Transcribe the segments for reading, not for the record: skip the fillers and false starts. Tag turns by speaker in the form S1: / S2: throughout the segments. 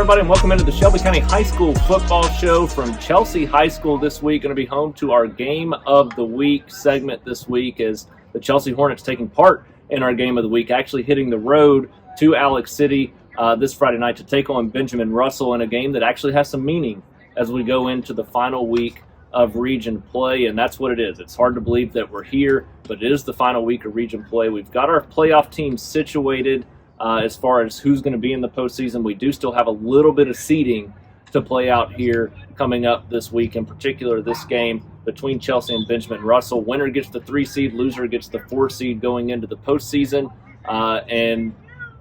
S1: everybody, and welcome into the Shelby County High School Football Show from Chelsea High School this week. Going to be home to our Game of the Week segment this week as the Chelsea Hornets taking part in our Game of the Week, actually hitting the road to Alex City this Friday night to take on Benjamin Russell in a game that actually has some meaning as we go into the final week of region play, and that's what it is. It's hard to believe that we're here, but it is the final week of region play. We've got our playoff teams situated as far as who's going to be in the postseason. We do still have a little bit of seeding to play out here coming up this week, in particular this game between Chelsea and Benjamin Russell. Winner gets the 3 seed, loser gets the 4 seed going into the postseason, and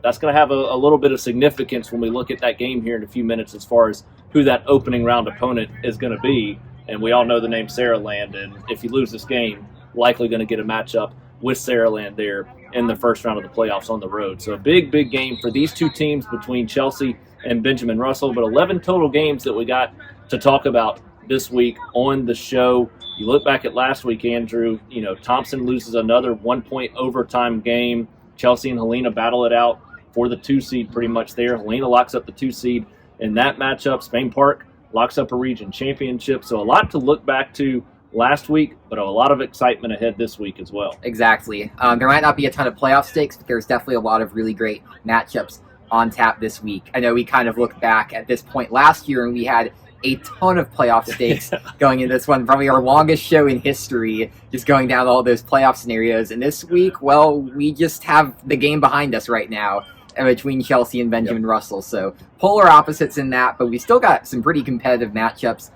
S1: that's going to have a little bit of significance when we look at that game here in a few minutes as far as who that opening round opponent is going to be. And we all know the name Saraland, and if you lose this game, likely going to get a matchup with Saraland there in the first round of the playoffs on the road. So a big game for these two teams between Chelsea and Benjamin Russell, but 11 total games that we got to talk about this week on the show. You look back at last week, Andrew, Thompson loses another 1-point overtime game. Chelsea and Helena battle it out for the 2 seed pretty much there. Helena locks up the 2 seed in that matchup. Spain Park locks up a region championship. So a lot to look back to last week, but a lot of excitement ahead this week as well.
S2: Exactly. There might not be a ton of playoff stakes, but there's definitely a lot of really great matchups on tap this week. I know we kind of looked back at this point last year, and we had a ton of playoff stakes going into this one, probably our longest show in history, just going down all those playoff scenarios. And this week, well, we just have the game behind us right now between Chelsea and Benjamin Russell. So polar opposites in that, but we still got some pretty competitive matchups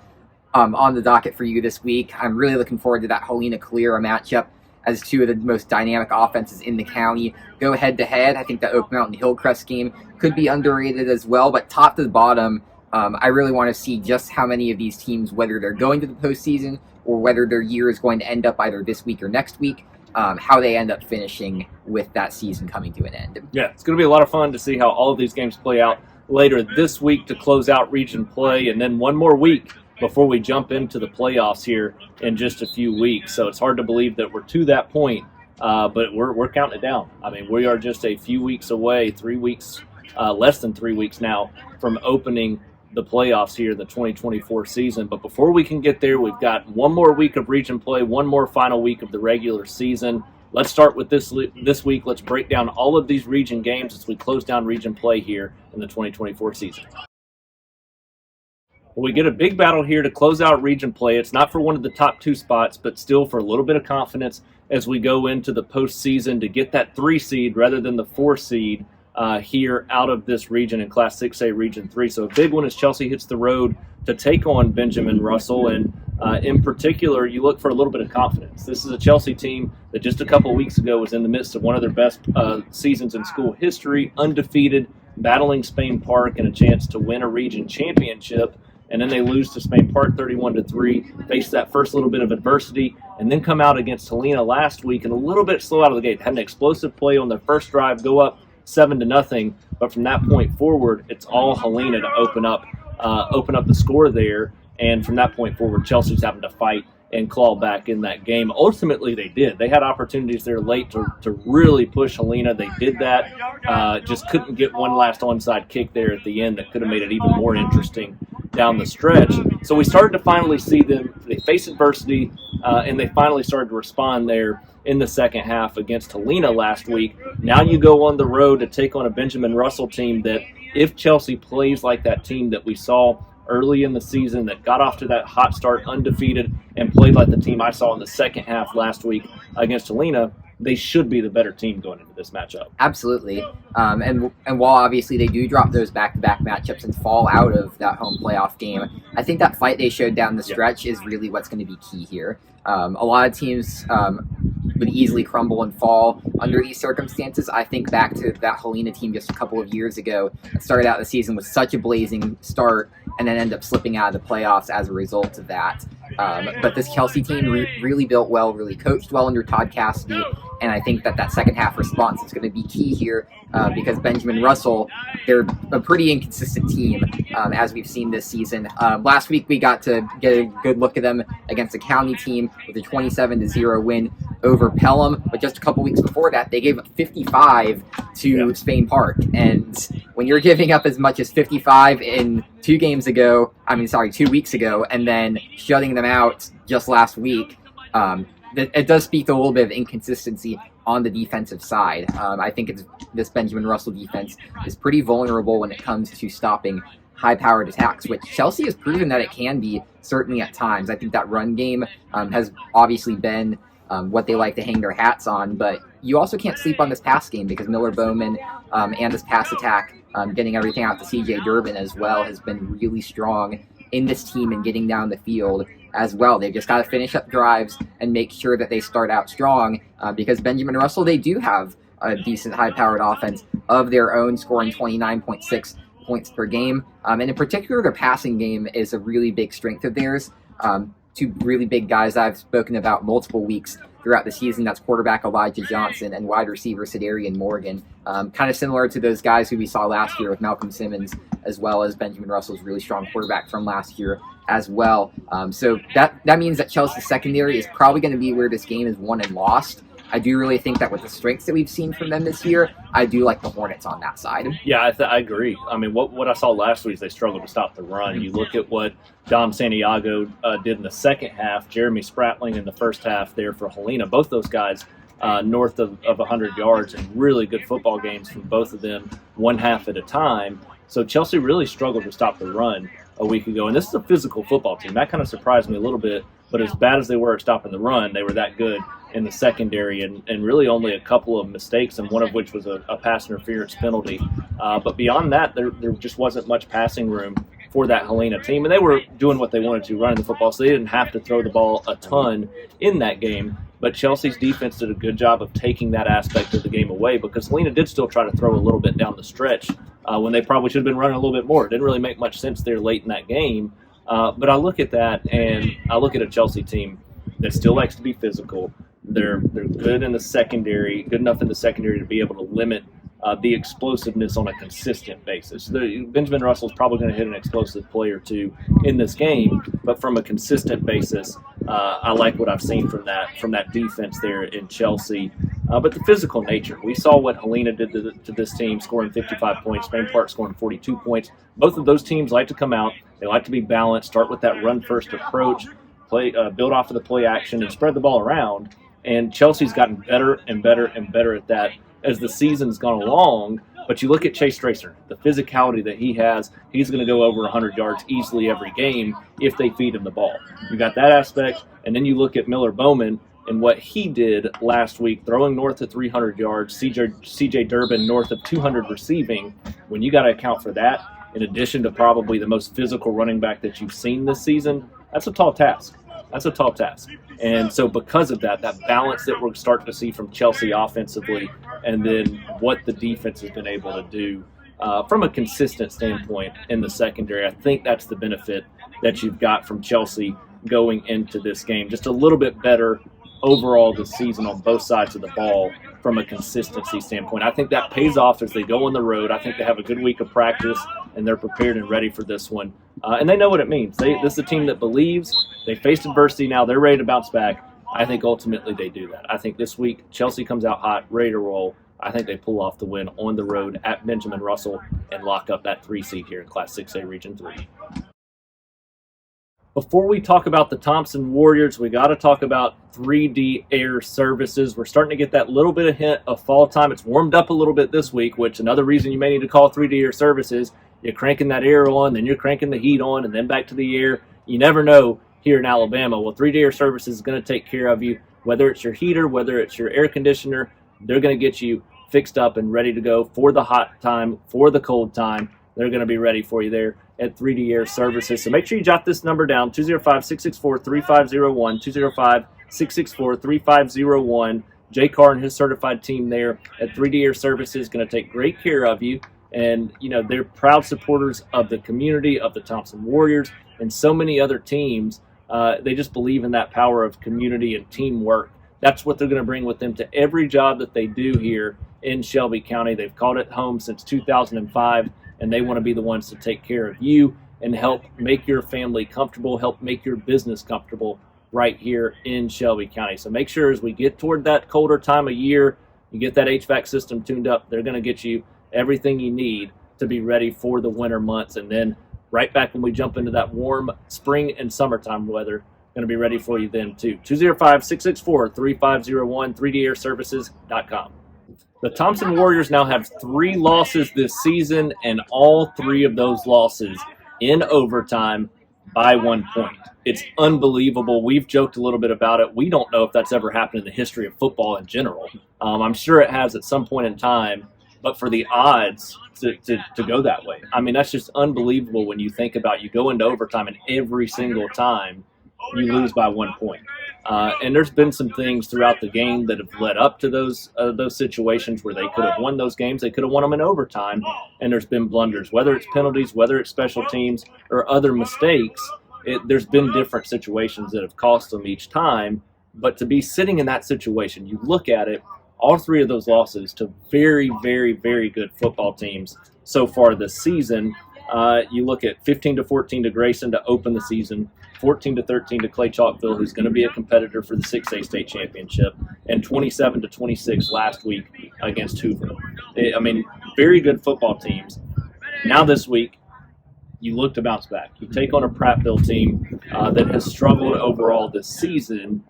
S2: on the docket for you this week. I'm really looking forward to that Helena-Calera matchup as two of the most dynamic offenses in the county go head-to-head. I think that Oak Mountain Hillcrest game could be underrated as well, but top to the bottom, I really want to see just how many of these teams, whether they're going to the postseason or whether their year is going to end up either this week or next week, how they end up finishing with that season coming to an end.
S1: Yeah, it's going to be a lot of fun to see how all of these games play out later this week to close out region play, and then one more week before we jump into the playoffs here in just a few weeks. So it's hard to believe that we're to that point, but we're counting it down. I mean, we are just a few weeks away, 3 weeks, less than 3 weeks now, from opening the playoffs here, the 2024 season. But before we can get there, we've got one more week of region play, one more final week of the regular season. Let's start with this week. Let's break down all of these region games as we close down region play here in the 2024 season. We get a big battle here to close out region play. It's not for one of the top 2 spots, but still for a little bit of confidence as we go into the postseason to get that 3 seed rather than the 4 seed here out of this region in Class 6A Region 3. So a big one as Chelsea hits the road to take on Benjamin Russell, and in particular, you look for a little bit of confidence. This is a Chelsea team that just a couple of weeks ago was in the midst of one of their best seasons in school history, undefeated, battling Spain Park and a chance to win a region championship. And then they lose to Spain Park 31-3, face that first little bit of adversity, and then come out against Helena last week and a little bit slow out of the gate. Had an explosive play on their first drive, go up 7-0, but from that point forward, it's all Helena to open up the score there. And from that point forward, Chelsea's having to fight and claw back in that game. Ultimately, they did. They had opportunities there late to really push Helena. They did that. Just couldn't get one last onside kick there at the end that could have made it even more interesting down the stretch. So we started to finally see them. They face adversity, and they finally started to respond there in the second half against Helena last week. Now you go on the road to take on a Benjamin Russell team that, if Chelsea plays like that team that we saw early in the season that got off to that hot start undefeated and played like the team I saw in the second half last week against Helena, they should be the better team going into this matchup.
S2: Absolutely. And while obviously they do drop those back-to-back matchups and fall out of that home playoff game, I think that fight they showed down the stretch is really what's going to be key here. A lot of teams would easily crumble and fall under these circumstances. I think back to that Helena team just a couple of years ago that started out the season with such a blazing start and then end up slipping out of the playoffs as a result of that. But this Chelsea team really built well, really coached well under Todd Cassidy, and I think that second half response is going to be key here because Benjamin Russell, they're a pretty inconsistent team as we've seen this season. Last week we got to get a good look at them against a county team with a 27-0 win over Pelham, but just a couple weeks before that, they gave up 55 to Spain Park. And when you're giving up as much as 55 in 2 weeks ago, and then shutting them out just last week, it does speak to a little bit of inconsistency on the defensive side. I think this Benjamin Russell defense is pretty vulnerable when it comes to stopping high-powered attacks, which Chelsea has proven that it can be, certainly at times. I think that run game has obviously been what they like to hang their hats on, but you also can't sleep on this pass game because Miller Bowman and this pass attack, getting everything out to CJ Durbin as well, has been really strong in this team and getting down the field as well. They've just got to finish up drives and make sure that they start out strong because Benjamin Russell, they do have a decent high-powered offense of their own, scoring 29.6 points per game. And in particular, their passing game is a really big strength of theirs. 2 really big guys I've spoken about multiple weeks throughout the season. That's quarterback Elijah Johnson and wide receiver Sadarian Morgan. Kind of similar to those guys who we saw last year with Malcolm Simmons, as well as Benjamin Russell's really strong quarterback from last year as well. So that means that Chelsea's secondary is probably going to be where this game is won and lost. I do really think that with the strengths that we've seen from them this year, I do like the Hornets on that side.
S1: Yeah, I agree. I mean, what I saw last week is they struggled to stop the run. You look at what Dom Santiago did in the second half, Jeremy Spratling in the first half there for Helena. Both those guys north of 100 yards and really good football games from both of them, one half at a time. So Chelsea really struggled to stop the run a week ago. And this is a physical football team. That kind of surprised me a little bit. But as bad as they were at stopping the run, they were that good in the secondary, and really only a couple of mistakes, and one of which was a pass interference penalty. But beyond that, there just wasn't much passing room for that Helena team. And they were doing what they wanted to, running the football, so they didn't have to throw the ball a ton in that game. But Chelsea's defense did a good job of taking that aspect of the game away, because Helena did still try to throw a little bit down the stretch when they probably should have been running a little bit more. It didn't really make much sense there late in that game. But I look at that, and I look at a Chelsea team that still likes to be physical. They're good in the secondary, good enough in the secondary to be able to limit the explosiveness on a consistent basis. Benjamin Russell's probably going to hit an explosive play or two in this game, but from a consistent basis, I like what I've seen from that defense there in Chelsea. But the physical nature, we saw what Helena did to this team, scoring 55 points, Spain Park scoring 42 points. Both of those teams like to come out. They like to be balanced, start with that run-first approach, build off of the play action, and spread the ball around. And Chelsea's gotten better and better and better at that as the season's gone along. But you look at Chase Tracer, the physicality that he has, he's going to go over 100 yards easily every game if they feed him the ball. You got that aspect, and then you look at Miller Bowman and what he did last week, throwing north of 300 yards, CJ Durbin north of 200 receiving. When you got to account for that, in addition to probably the most physical running back that you've seen this season, that's a tall task. That's a tall task. And so because of that balance that we're starting to see from Chelsea offensively, and then what the defense has been able to do from a consistent standpoint in the secondary, I think that's the benefit that you've got from Chelsea going into this game. Just a little bit better overall this season on both sides of the ball from a consistency standpoint. I think that pays off as they go on the road. I think they have a good week of practice, and they're prepared and ready for this one. And they know what it means. This is a team that believes. They faced adversity now. They're ready to bounce back. I think ultimately they do that. I think this week Chelsea comes out hot, ready to roll. I think they pull off the win on the road at Benjamin Russell and lock up that 3 seed here in Class 6A Region 3. Before we talk about the Thompson Warriors, we got to talk about 3D Air Services. We're starting to get that little bit of hint of fall time. It's warmed up a little bit this week, which another reason you may need to call 3D Air Services. You're cranking that air on, then you're cranking the heat on, and then back to the air. You never know here in Alabama. Well, 3D Air Services is going to take care of you. Whether it's your heater, whether it's your air conditioner, they're going to get you fixed up and ready to go for the hot time, for the cold time. They're going to be ready for you there at 3D Air Services. So make sure you jot this number down, 205-664-3501, 205-664-3501. Jay Carr and his certified team there at 3D Air Services going to take great care of you. And, you know, they're proud supporters of the community, of the Thompson Warriors, and so many other teams. They just believe in that power of community and teamwork. That's what they're going to bring with them to every job that they do here in Shelby County. They've called it home since 2005, and they want to be the ones to take care of you and help make your family comfortable, help make your business comfortable right here in Shelby County. So make sure as we get toward that colder time of year, you get that HVAC system tuned up. They're going to get you everything you need to be ready for the winter months. And then right back when we jump into that warm spring and summertime weather, going to be ready for you then too. 205-664-3501, 3dairservices.com. The Thompson Warriors now have 3 losses this season, and all 3 of those losses in overtime by 1 point. It's unbelievable. We've joked a little bit about it. We don't know if that's ever happened in the history of football in general. I'm sure it has at some point in time, but for the odds to go that way, I mean, that's just unbelievable when you think about you go into overtime and every single time you lose by 1 point. And there's been some things throughout the game that have led up to those situations where they could have won those games. They could have won them in overtime, and there's been blunders. Whether it's penalties, whether it's special teams, or other mistakes, there's been different situations that have cost them each time. But to be sitting in that situation, you look at it, all 3 of those losses to very, very, very good football teams so far this season. You look at 15-14 to Grayson to open the season, 14-13 to Clay Chalkville, who's going to be a competitor for the 6A state championship, and 27-26 last week against Hoover. I mean, very good football teams. Now this week, you look to bounce back. You take on a Prattville team that has struggled overall this season.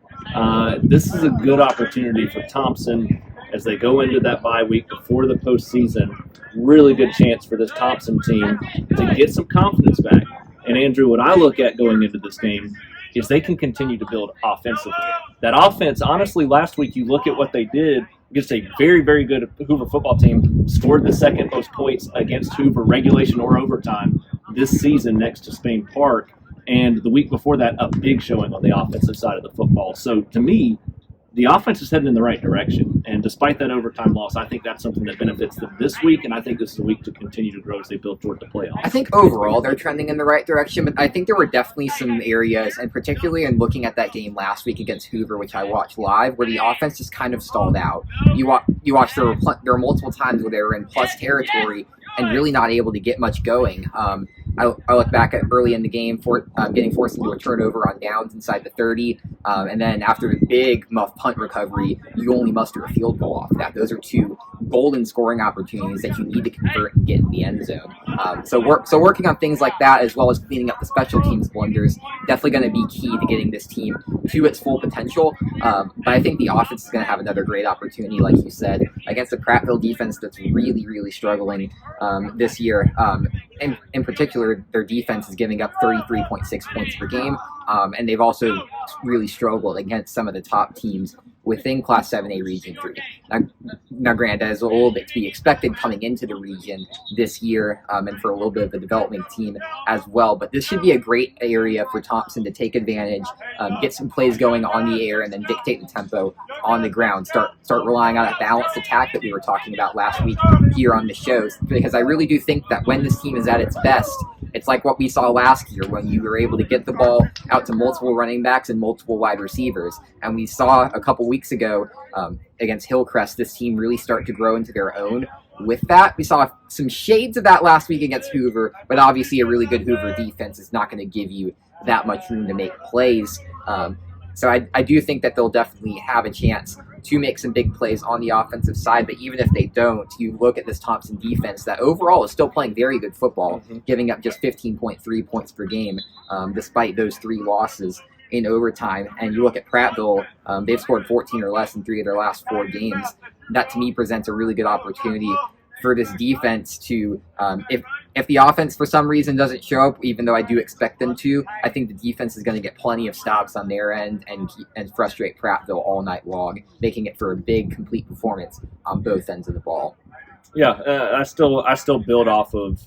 S1: This is a good opportunity for Thompson as they go into that bye week before the postseason. Really good chance for this Thompson team to get some confidence back. And Andrew, what I look at going into this game is they can continue to build offensively. That offense, honestly, last week you look at what they did against a very, very good Hoover football team, scored the second most points against Hoover, regulation or overtime, this season next to Spain Park. And the week before that, a big showing on the offensive side of the football. So to me, the offense is heading in the right direction. And despite that overtime loss, I think that's something that benefits them this week. And I think this is a week to continue to grow as they build toward the playoffs.
S2: I think overall they're trending in the right direction, but I think there were definitely some areas, and particularly in looking at that game last week against Hoover, which I watched live, where the offense just kind of stalled out. You watch there were multiple times where they were in plus territory and really not able to get much going. I look back at early in the game for getting forced into a turnover on downs inside the 30, and then after the big muff punt recovery, you only muster a field goal off that. Those are 2 golden scoring opportunities that you need to convert and get in the end zone. So working on things like that, as well as cleaning up the special teams blunders, definitely going to be key to getting this team to its full potential. But I think the offense is going to have another great opportunity, like you said, against the Prattville defense that's really, really struggling this year. And in particular, their defense is giving up 33.6 points per game, and they've also really struggled against some of the top teams within Class 7A Region 3. Now granted, that is a little bit to be expected coming into the region this year, and for a little bit of a development team as well. But this should be a great area for Thompson to take advantage, get some plays going on the air, and then dictate the tempo on the ground. Start relying on a balanced attack that we were talking about last week here on the shows, because I really do think that when this team is at its best, it's like what we saw last year when you were able to get the ball out to multiple running backs and multiple wide receivers. And we saw a couple weeks ago against Hillcrest, this team really start to grow into their own. With that, we saw some shades of that last week against Hoover, but obviously a really good Hoover defense is not going to give you that much room to make plays. So I do think that they'll definitely have a chance to make some big plays on the offensive side, but even if they don't, you look at this Thompson defense that overall is still playing very good football, giving up just 15.3 points per game despite those 3 losses in overtime. And you look at Prattville, they've scored 14 or less in 3 of their last 4 games. That to me presents a really good opportunity for this defense to, if the offense for some reason doesn't show up, even though I do expect them to, I think the defense is going to get plenty of stops on their end and frustrate Prattville all night long, making it for a big, complete performance on both ends of the ball.
S1: Yeah, I still build off of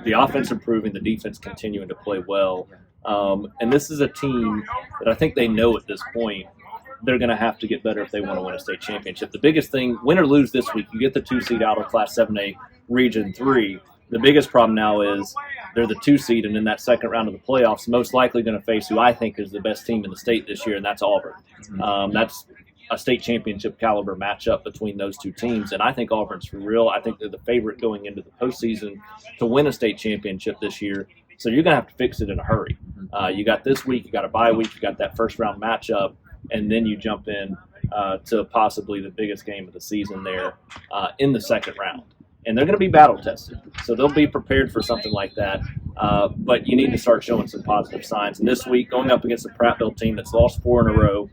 S1: the offense improving, the defense continuing to play well. And this is a team that I think they know at this point they're going to have to get better if they want to win a state championship. The biggest thing, win or lose this week, you get the 2 seed out of Class 7A Region 3. The biggest problem now is they're the 2 seed, and in that second round of the playoffs, most likely going to face who I think is the best team in the state this year, and that's Auburn. That's a state championship caliber matchup between those 2 teams, and I think Auburn's for real. I think they're the favorite going into the postseason to win a state championship this year. So you're going to have to fix it in a hurry. You got this week, you got a bye week, you got that first round matchup, and then you jump in to possibly the biggest game of the season there in the second round. And they're going to be battle tested, so they'll be prepared for something like that. But you need to start showing some positive signs. And this week, going up against a Prattville team that's lost 4 in a row,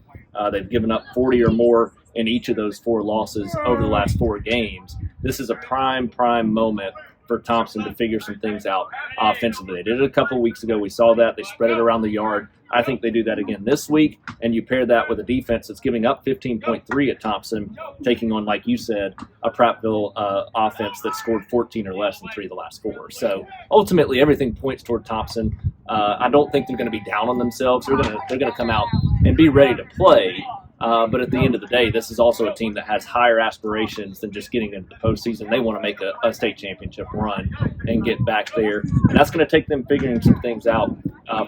S1: they've given up 40 or more in each of those 4 losses over the last 4 games. This is a prime moment for Thompson to figure some things out offensively. They did it a couple of weeks ago. We saw that. They spread it around the yard. I think they do that again this week, and you pair that with a defense that's giving up 15.3 at Thompson, taking on, like you said, a Prattville offense that scored 14 or less in 3 of the last 4. So ultimately, everything points toward Thompson. I don't think they're going to be down on themselves. They're going to come out and be ready to play. But at the end of the day, this is also a team that has higher aspirations than just getting into the postseason. They want to make a state championship run and get back there. And that's going to take them figuring some things out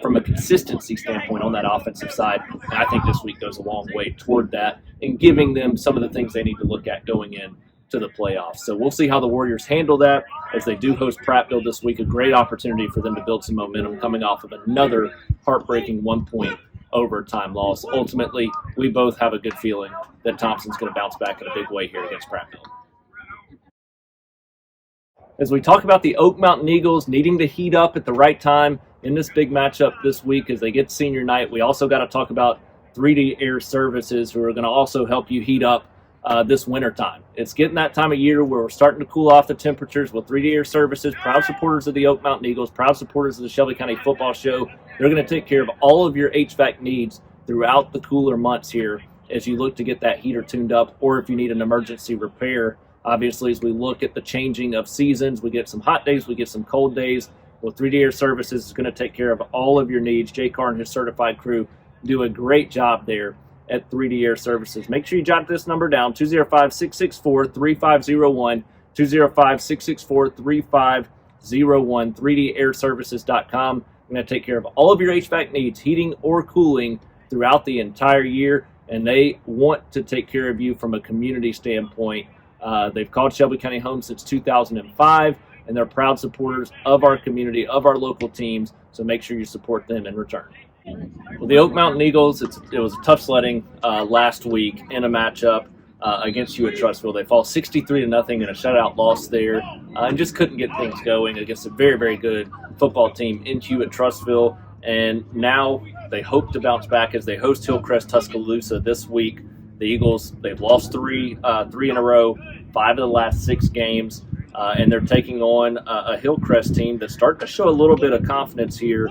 S1: from a consistency standpoint on that offensive side. And I think this week goes a long way toward that and giving them some of the things they need to look at going in to the playoffs. So we'll see how the Warriors handle that as they do host Prattville this week. A great opportunity for them to build some momentum coming off of another heartbreaking 1-point overtime loss. Ultimately, we both have a good feeling that Thompson's going to bounce back in a big way here against Prattville. As we talk about the Oak Mountain Eagles needing to heat up at the right time in this big matchup this week as they get senior night, we also got to talk about 3D Air Services, who are going to also help you heat up this winter time. It's getting that time of year where we're starting to cool off the temperatures. With 3D Air Services, proud supporters of the Oak Mountain Eagles, proud supporters of the Shelby County Football Show, they're going to take care of all of your HVAC needs throughout the cooler months here as you look to get that heater tuned up, or if you need an emergency repair. Obviously, as we look at the changing of seasons, we get some hot days, we get some cold days. Well, 3D Air Services is going to take care of all of your needs. Jay Carr and his certified crew do a great job there at 3D Air Services. Make sure you jot this number down, 205-664-3501, 205-664-3501, 3dairservices.com. We're going to take care of all of your HVAC needs, heating or cooling, throughout the entire year, and they want to take care of you from a community standpoint. They've called Shelby County home since 2005, and they're proud supporters of our community, of our local teams, so make sure you support them in return. Well, the Oak Mountain Eagles, it was a tough sledding last week in a matchup against Hillcrest-Tuscaloosa. They fall 63-0 in a shutout loss there and just couldn't get things going against a very, very good football team in Hillcrest-Tuscaloosa. And now they hope to bounce back as they host Hillcrest-Tuscaloosa this week. The Eagles, they've lost three in a row, 5 of the last 6 games, and they're taking on a Hillcrest team that's starting to show a little bit of confidence here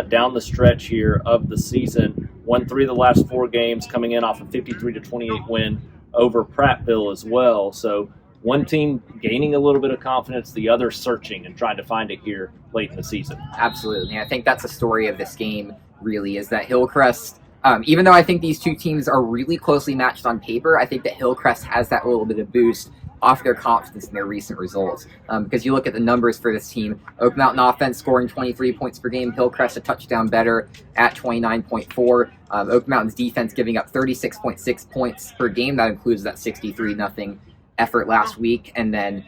S1: down the stretch here of the season. Won 3 of the last 4 games, coming in off a 53-28 win over Prattville as well. So one team gaining a little bit of confidence, the other searching and trying to find it here late in the season.
S2: Absolutely. I think that's the story of this game, really, is that Hillcrest, even though I think these two teams are really closely matched on paper, I think that Hillcrest has that little bit of boost off their confidence in their recent results. Because you look at the numbers for this team, Oak Mountain offense scoring 23 points per game, Hillcrest a touchdown better at 29.4. Oak Mountain's defense giving up 36.6 points per game. That includes that 63-0 effort last week. And then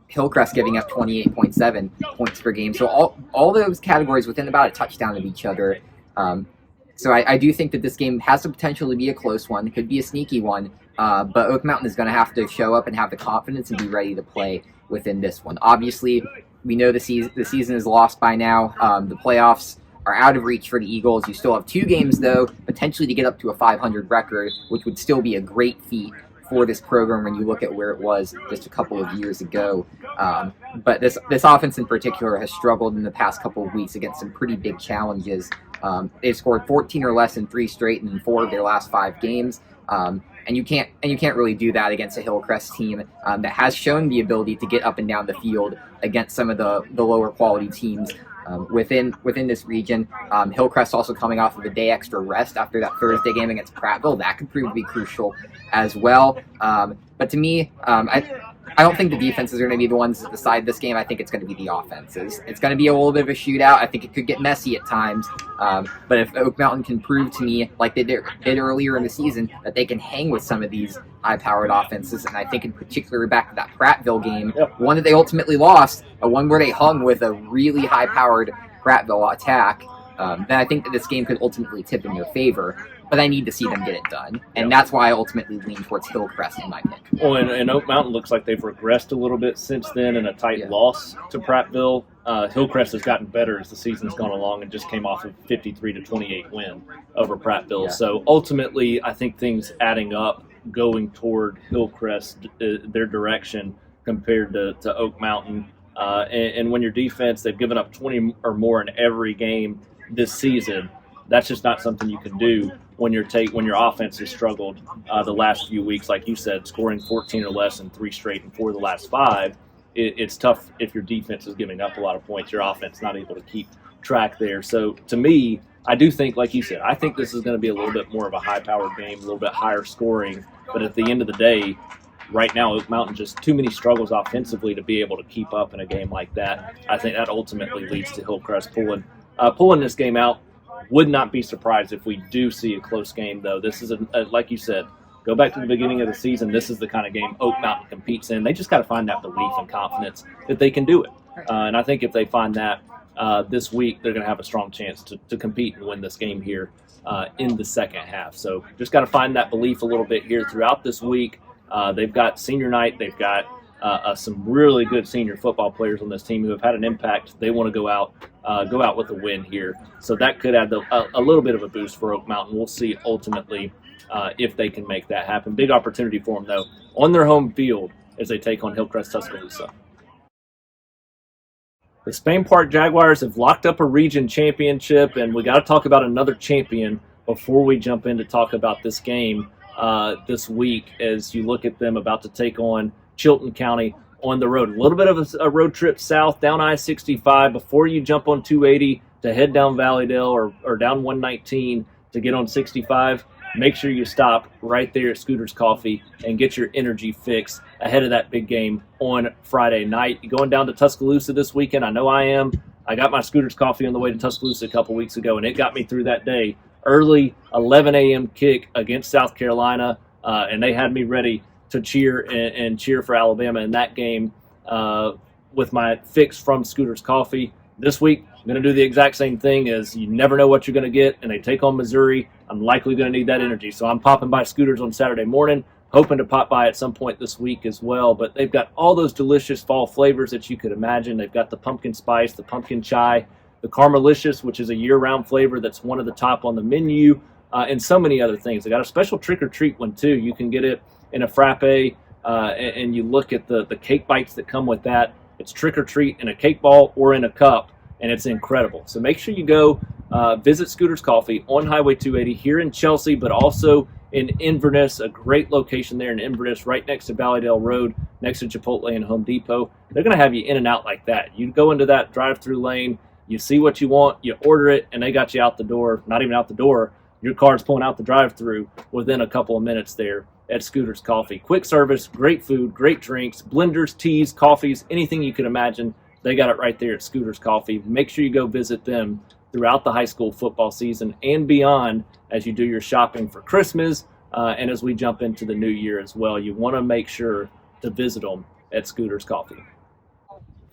S2: Hillcrest giving up 28.7 points per game. So all those categories within about a touchdown of each other. So I do think that this game has the potential to be a close one. It could be a sneaky one. But Oak Mountain is going to have to show up and have the confidence and be ready to play within this one. Obviously, we know the season is lost by now. The playoffs are out of reach for the Eagles. You still have 2 games, though, potentially to get up to a 500 record, which would still be a great feat for this program when you look at where it was just a couple of years ago. But this offense in particular has struggled in the past couple of weeks against some pretty big challenges. They've scored 14 or less in 3 straight and in 4 of their last 5 games. And you can't really do that against a Hillcrest team that has shown the ability to get up and down the field against some of the lower quality teams within this region. Hillcrest also coming off of a day extra rest after that Thursday game against Prattville. That could prove to be crucial as well. But to me, I don't think the defenses are going to be the ones that decide this game. I think it's going to be the offenses. It's going to be a little bit of a shootout. I think it could get messy at times. But if Oak Mountain can prove to me, like they did earlier in the season, that they can hang with some of these high-powered offenses, and I think in particular back to that Prattville game, one that they ultimately lost, one where they hung with a really high-powered Prattville attack. then I think that this game could ultimately tip in your favor. But I need to see them get it done, and that's why I ultimately lean towards Hillcrest in my pick.
S1: Well, and Oak Mountain looks like they've regressed a little bit since then in a tight loss to Prattville. Hillcrest has gotten better as the season's gone along and just came off a 53-28 win over Prattville. So ultimately, I think things adding up, going toward Hillcrest, their direction compared to Oak Mountain. And when your defense, they've given up 20 or more in every game this season. That's just not something you can do when your offense has struggled the last few weeks, like you said, scoring 14 or less in 3 straight and 4 of the last 5. It's tough if your defense is giving up a lot of points. Your offense not able to keep track there. So to me, I do think, like you said, I think this is going to be a little bit more of a high-powered game, a little bit higher scoring. But at the end of the day, right now, Oak Mountain just too many struggles offensively to be able to keep up in a game like that. I think that ultimately leads to Hillcrest pulling this game out. Would not be surprised if we do see a close game, though. This is, like you said, go back to the beginning of the season. This is the kind of game Oak Mountain competes in. They just got to find that belief and confidence that they can do it. And I think if they find that this week, they're going to have a strong chance to compete and win this game here in the second half. So just got to find that belief a little bit here throughout this week. They've got senior night. They've got some really good senior football players on this team who have had an impact. They want to go out with a win here. So that could add a little bit of a boost for Oak Mountain. We'll see ultimately if they can make that happen. Big opportunity for them, though, on their home field as they take on Hillcrest-Tuscaloosa. The Spain Park Jaguars have locked up a region championship, and we got to talk about another champion before we jump in to talk about this game this week as you look at them about to take on Chilton County on the road. A little bit of a road trip south down I-65 before you jump on 280 to head down Valleydale or down 119 to get on 65. Make sure you stop right there at Scooter's Coffee and get your energy fix ahead of that big game on Friday night. You going down to Tuscaloosa this weekend? I know I am. I got my Scooter's Coffee on the way to Tuscaloosa a couple weeks ago, and it got me through that day. Early 11 a.m. kick against South Carolina, and they had me ready to cheer and cheer for Alabama in that game with my fix from Scooter's Coffee. This week, I'm going to do the exact same thing as you never know what you're going to get, and they take on Missouri. I'm likely going to need that energy. So I'm popping by Scooter's on Saturday morning, hoping to pop by at some point this week as well. But they've got all those delicious fall flavors that you could imagine. They've got the pumpkin spice, the pumpkin chai, the Caramelicious, which is a year-round flavor that's one of the top on the menu, and so many other things. They got a special trick-or-treat one, too. You can get it in a frappe, and you look at the cake bites that come with that. It's trick-or-treat in a cake ball or in a cup, and it's incredible. So make sure you go visit Scooter's Coffee on Highway 280 here in Chelsea, but also in Inverness, a great location there in Inverness, right next to Valleydale Road, next to Chipotle and Home Depot. They're going to have you in and out like that. You go into that drive-through lane, you see what you want, you order it, and they got you out the door. Not even out the door. Your car's pulling out the drive-through within a couple of minutes there at Scooter's Coffee. Quick service, great food, great drinks, blenders, teas, coffees, anything you can imagine. They got it right there at Scooter's Coffee. Make sure you go visit them throughout the high school football season and beyond as you do your shopping for Christmas and as we jump into the new year as well. You want to make sure to visit them at Scooter's Coffee.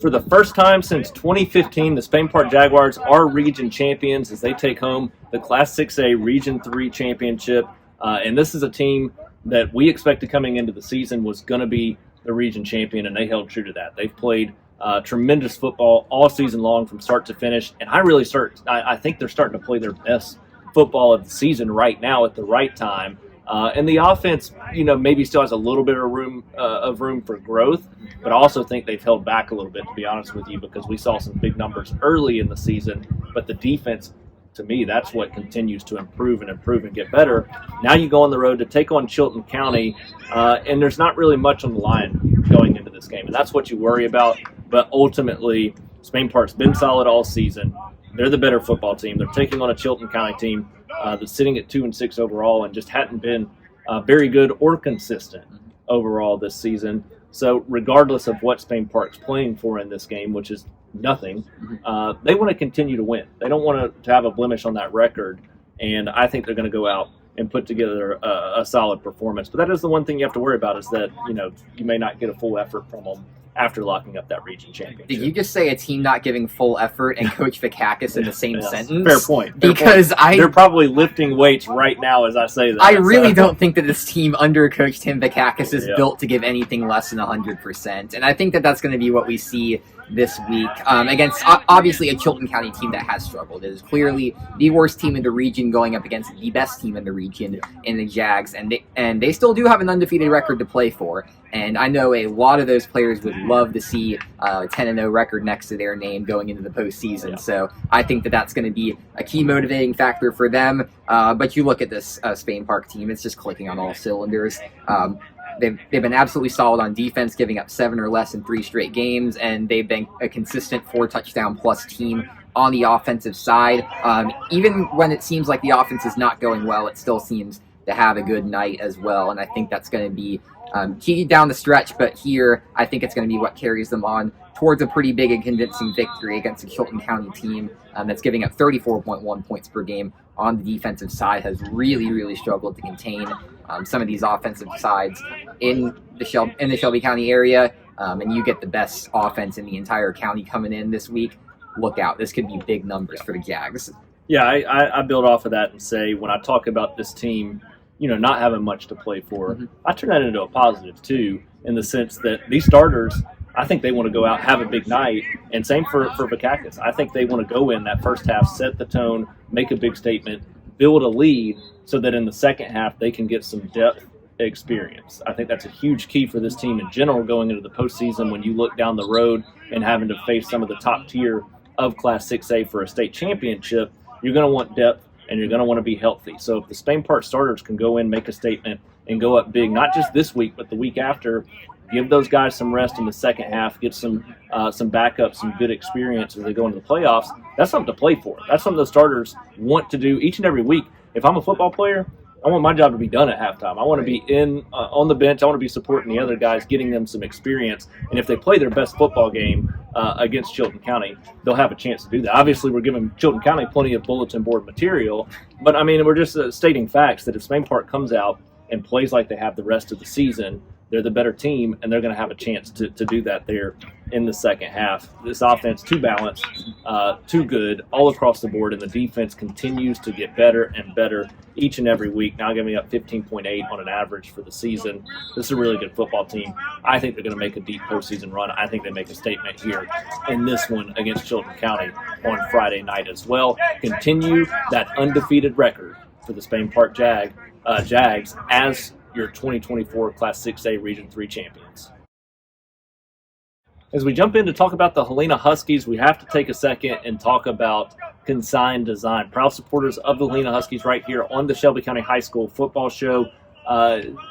S1: For the first time since 2015, the Spain Park Jaguars are region champions as they take home the Class 6A Region 3 championship. And this is a team that we expected coming into the season was going to be the region champion, and they held true to that. They've played tremendous football all season long from start to finish, and I think they're starting to play their best football of the season right now at the right time. And the offense, maybe still has a little bit of room for growth, but I also think they've held back a little bit, to be honest with you, because we saw some big numbers early in the season. But the defense, to me, that's what continues to improve and get better. Now you go on the road to take on Chilton County, and there's not really much on the line going into this game, and that's what you worry about. But ultimately, Spain Park's been solid all season. They're the better football team. They're taking on a Chilton County team that's sitting at 2-6 overall and just hadn't been very good or consistent overall this season. So regardless of what Spain Park's playing for in this game, which is nothing, they want to continue to win. They don't want to have a blemish on that record, and I think they're going to go out and put together a solid performance. But that is the one thing you have to worry about is that you may not get a full effort from them after locking up that region championship.
S2: Did you just say a team not giving full effort and Coach Vakakis in the same sentence?
S1: Fair point.
S2: Because
S1: they're probably lifting weights right now as I say that.
S2: I really don't think that this team under Coach Tim Vakakis is built to give anything less than 100%. And I think that that's going to be what we see this week against obviously a Chilton County team that has struggled. It is clearly the worst team in the region going up against the best team in the region in the Jags, and they still do have an undefeated record to play for. And I know a lot of those players would love to see a 10-0 record next to their name going into the postseason. So I think that that's going to be a key motivating factor for them. But you look at this Spain Park team; it's just clicking on all cylinders. They've been absolutely solid on defense, giving up 7 or less in 3 straight games, and they've been a consistent 4-touchdown-plus team on the offensive side. Even when it seems like the offense is not going well, it still seems to have a good night as well, and I think that's going to be key down the stretch, but here I think it's going to be what carries them on towards a pretty big and convincing victory against a Chilton County team that's giving up 34.1 points per game on the defensive side, has really struggled to contain some of these offensive sides in the Shelby County area, and you get the best offense in the entire county coming in this week. Look out. This could be big numbers for the Jags.
S1: Yeah, I build off of that and say when I talk about this team, not having much to play for, I turn that into a positive too, in the sense that these starters, I think they want to go out, have a big night, and same for Vakakis. I think they want to go in that first half, set the tone, make a big statement, build a lead so that in the second half they can get some depth experience. I think that's a huge key for this team in general going into the postseason when you look down the road and having to face some of the top tier of Class 6A for a state championship. You're going to want depth and you're going to want to be healthy. So if the Spain Park starters can go in, make a statement, and go up big, not just this week, but the week after, give those guys some rest in the second half, get some backup, some good experience as they go into the playoffs, that's something to play for. That's something the starters want to do each and every week. If I'm a football player, I want my job to be done at halftime. I want to be on the bench. I want to be supporting the other guys, getting them some experience. And if they play their best football game against Chilton County, they'll have a chance to do that. Obviously, we're giving Chilton County plenty of bulletin board material, but I mean, we're just stating facts that if Spain Park comes out and plays like they have the rest of the season, they're the better team, and they're going to have a chance to do that there in the second half. This offense, too balanced, too good all across the board, and the defense continues to get better and better each and every week, now giving up 15.8 on an average for the season. This is a really good football team. I think they're going to make a deep postseason run. I think they make a statement here in this one against Chilton County on Friday night as well. Continue that undefeated record for the Spain Park Jags as your 2024 Class 6A Region 3 champions. As we jump in to talk about the Helena Huskies, we have to take a second and talk about Consignment Design. Proud supporters of the Helena Huskies right here on the Shelby County High School Football Show.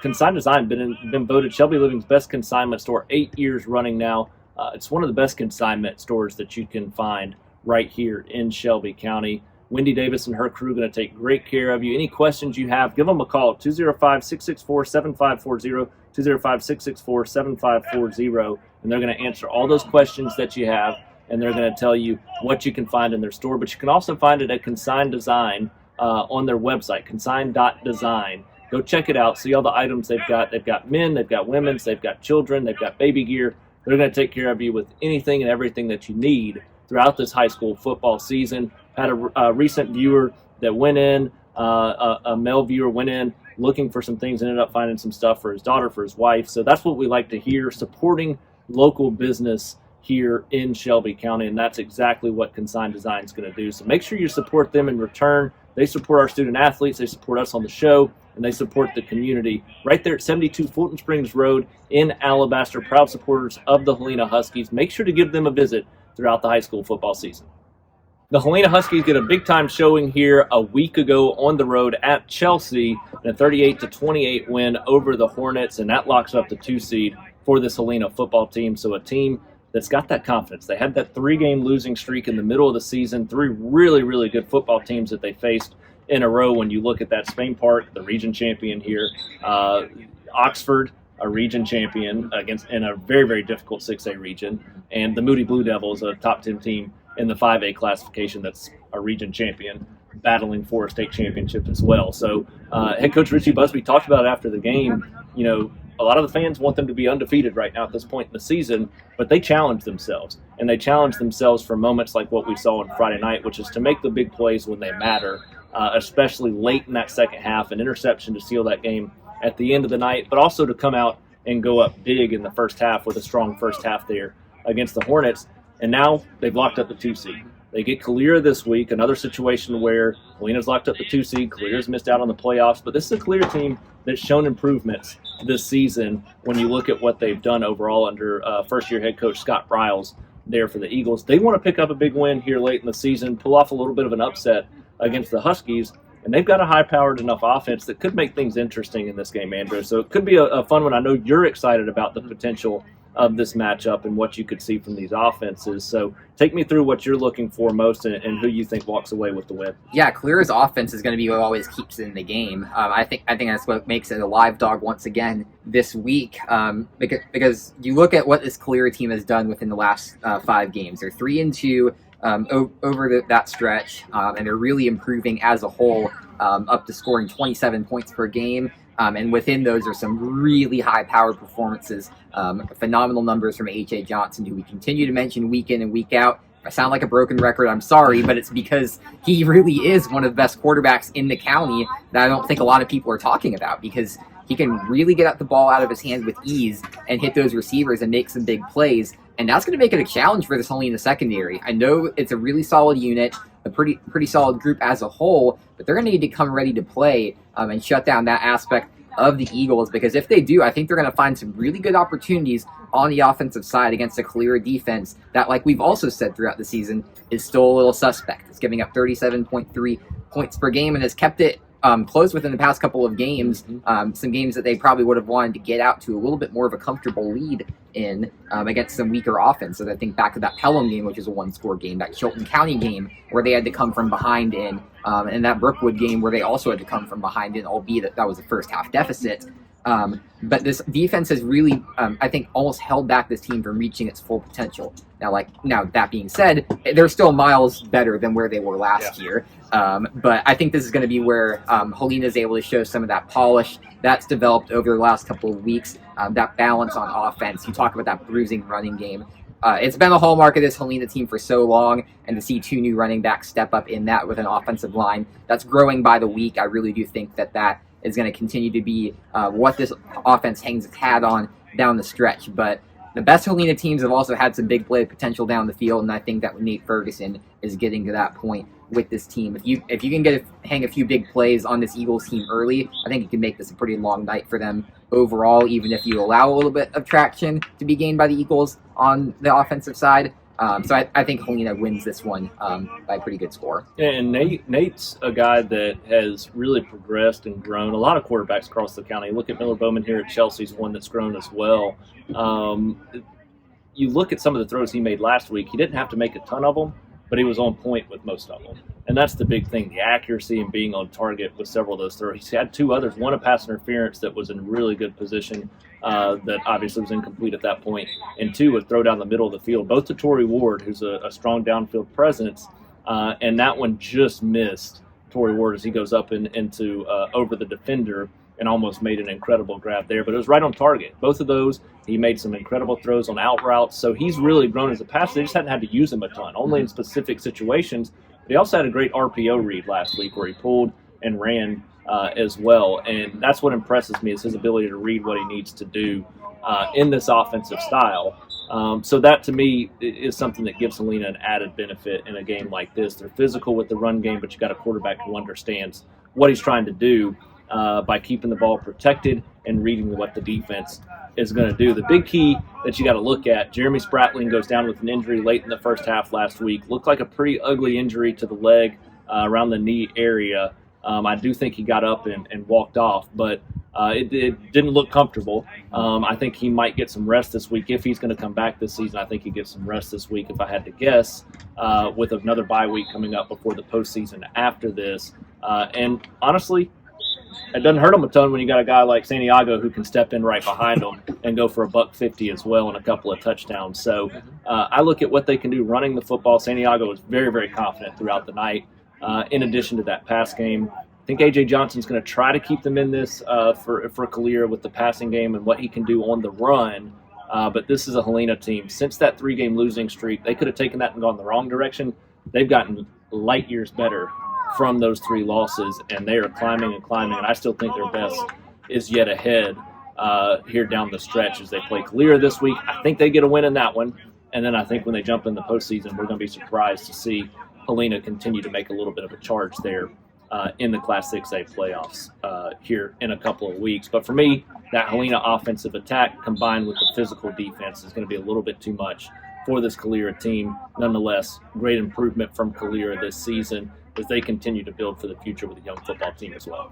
S1: Consignment Design been voted Shelby Living's best consignment store 8 years running now. It's one of the best consignment stores that you can find right here in Shelby County. Wendy Davis and her crew are going to take great care of you. Any questions you have, give them a call, 205-664-7540, 205-664-7540, and they're going to answer all those questions that you have, and they're going to tell you what you can find in their store. But you can also find it at Consign Design on their website, consign.design. Go check it out, see all the items they've got. They've got men, they've got women's, they've got children, they've got baby gear. They're going to take care of you with anything and everything that you need throughout this high school football season. Had a recent viewer that went in, a male viewer went in looking for some things, ended up finding some stuff for his daughter, for his wife. So that's what we like to hear, supporting local business here in Shelby County, and that's exactly what Consign Design is going to do. So make sure you support them in return. They support our student athletes, they support us on the show, and they support the community. Right there at 72 Fulton Springs Road in Alabaster, proud supporters of the Helena Huskies. Make sure to give them a visit throughout the high school football season. The Helena Huskies get a big-time showing here a week ago on the road at Chelsea in a 38-28 win over the Hornets, and that locks up the 2 seed for this Helena football team. So a team that's got that confidence. They had that 3-game losing streak in the middle of the season, 3 really, really good football teams that they faced in a row. When you look at that, Spain Park, the region champion here, Oxford, a region champion in a very, very difficult 6A region, and the Moody Blue Devils, a top 10 team in the 5A classification that's a region champion, battling for a state championship as well. So head coach Richie Busby talked about it after the game. a lot of the fans want them to be undefeated right now at this point in the season, but they challenge themselves. And they challenge themselves for moments like what we saw on Friday night, which is to make the big plays when they matter, especially late in that second half, an interception to seal that game at the end of the night, but also to come out and go up big in the first half with a strong first half there against the Hornets. And now they've locked up the 2 seed. They get Calera this week, another situation where Helena's locked up the 2 seed, Calera's missed out on the playoffs, but this is a Calera team that's shown improvements this season when you look at what they've done overall under first-year head coach Scott Briles there for the Eagles. They want to pick up a big win here late in the season, pull off a little bit of an upset against the Huskies, and they've got a high-powered enough offense that could make things interesting in this game, Andrew. So it could be a fun one. I know you're excited about the potential of this matchup and what you could see from these offenses. So take me through what you're looking for most and who you think walks away with the win.
S2: Yeah, Calera's offense is going to be what always keeps it in the game. I think that's what makes it a live dog once again this week. Because you look at what this Calera team has done within the last 5 games. They're 3-2 over that stretch, and they're really improving as a whole, up to scoring 27 points per game. And within those are some really high-powered performances, phenomenal numbers from H.A. Johnson, who we continue to mention week in and week out. If I sound like a broken record, I'm sorry, but it's because he really is one of the best quarterbacks in the county that I don't think a lot of people are talking about, because he can really get the ball out of his hand with ease and hit those receivers and make some big plays. And that's going to make it a challenge for this Helena secondary. I know it's a really solid unit, a pretty solid group as a whole, but they're going to need to come ready to play and shut down that aspect of the Eagles, because if they do, I think they're going to find some really good opportunities on the offensive side against a Calera defense that, like we've also said throughout the season, is still a little suspect. It's giving up 37.3 points per game and has kept it close within the past couple of games, some games that they probably would have wanted to get out to a little bit more of a comfortable lead in against some weaker offenses. I think back to that Pelham game, which is a 1-score game, that Chilton County game where they had to come from behind in, and that Brookwood game where they also had to come from behind in, albeit that was a first half deficit. But this defense has really, I think, almost held back this team from reaching its full potential. Now that being said, they're still miles better than where they were last year. But I think this is going to be where Helena is able to show some of that polish that's developed over the last couple of weeks, that balance on offense. You talk about that bruising running game. It's been a hallmark of this Helena team for so long, and to see 2 new running backs step up in that with an offensive line that's growing by the week, I really do think that is going to continue to be what this offense hangs its hat on down the stretch. But the best Helena teams have also had some big play potential down the field, and I think that Nate Ferguson is getting to that point with this team. If you can hang a few big plays on this Eagles team early, I think you can make this a pretty long night for them overall, even if you allow a little bit of traction to be gained by the Eagles on the offensive side. So I think Helena wins this one by a pretty good score.
S1: And Nate's a guy that has really progressed and grown. A lot of quarterbacks across the county. Look at Miller Bowman here at Chelsea's one that's grown as well. You look at some of the throws he made last week. He didn't have to make a ton of them, but he was on point with most of them. And that's the big thing, the accuracy and being on target with several of those throws. He's had 2 others, one a pass interference that was in really good position that obviously was incomplete at that point, and 2 a throw down the middle of the field, both to Torrey Ward, who's a strong downfield presence, and that one just missed Torrey Ward as he goes up into over the defender and almost made an incredible grab there, but it was right on target. Both of those, he made some incredible throws on out routes, so he's really grown as a passer. They just hadn't had to use him a ton, only in specific situations. But he also had a great RPO read last week where he pulled and ran as well, and that's what impresses me is his ability to read what he needs to do in this offensive style. So that, to me, is something that gives Helena an added benefit in a game like this. They're physical with the run game, but you got a quarterback who understands what he's trying to do by keeping the ball protected and reading what the defense is going to do. The big key that you got to look at, Jeremy Spratling goes down with an injury late in the first half last week. Looked like a pretty ugly injury to the leg around the knee area. I do think he got up and walked off, but it didn't look comfortable. I think he might get some rest this week. If he's going to come back this season, I think he gets some rest this week, if I had to guess, with another bye week coming up before the postseason after this. And honestly, it doesn't hurt him a ton when you got a guy like Santiago who can step in right behind him and go for $150 as well and a couple of touchdowns. So I look at what they can do running the football. Santiago was very, very confident throughout the night. In addition to that pass game, think A.J. Johnson's going to try to keep them in this for Calera with the passing game and what he can do on the run. But this is a Helena team. Since that 3-game losing streak, they could have taken that and gone the wrong direction. They've gotten light years better from those 3 losses, and they are climbing and climbing. And I still think their best is yet ahead here down the stretch as they play Calera this week. I think they get a win in that one. And then I think when they jump in the postseason, we're going to be surprised to see Helena continue to make a little bit of a charge there in the Class 6A playoffs here in a couple of weeks. But for me, that Helena offensive attack combined with the physical defense is going to be a little bit too much for this Calera team. Nonetheless, great improvement from Calera this season as they continue to build for the future with a young football team as well.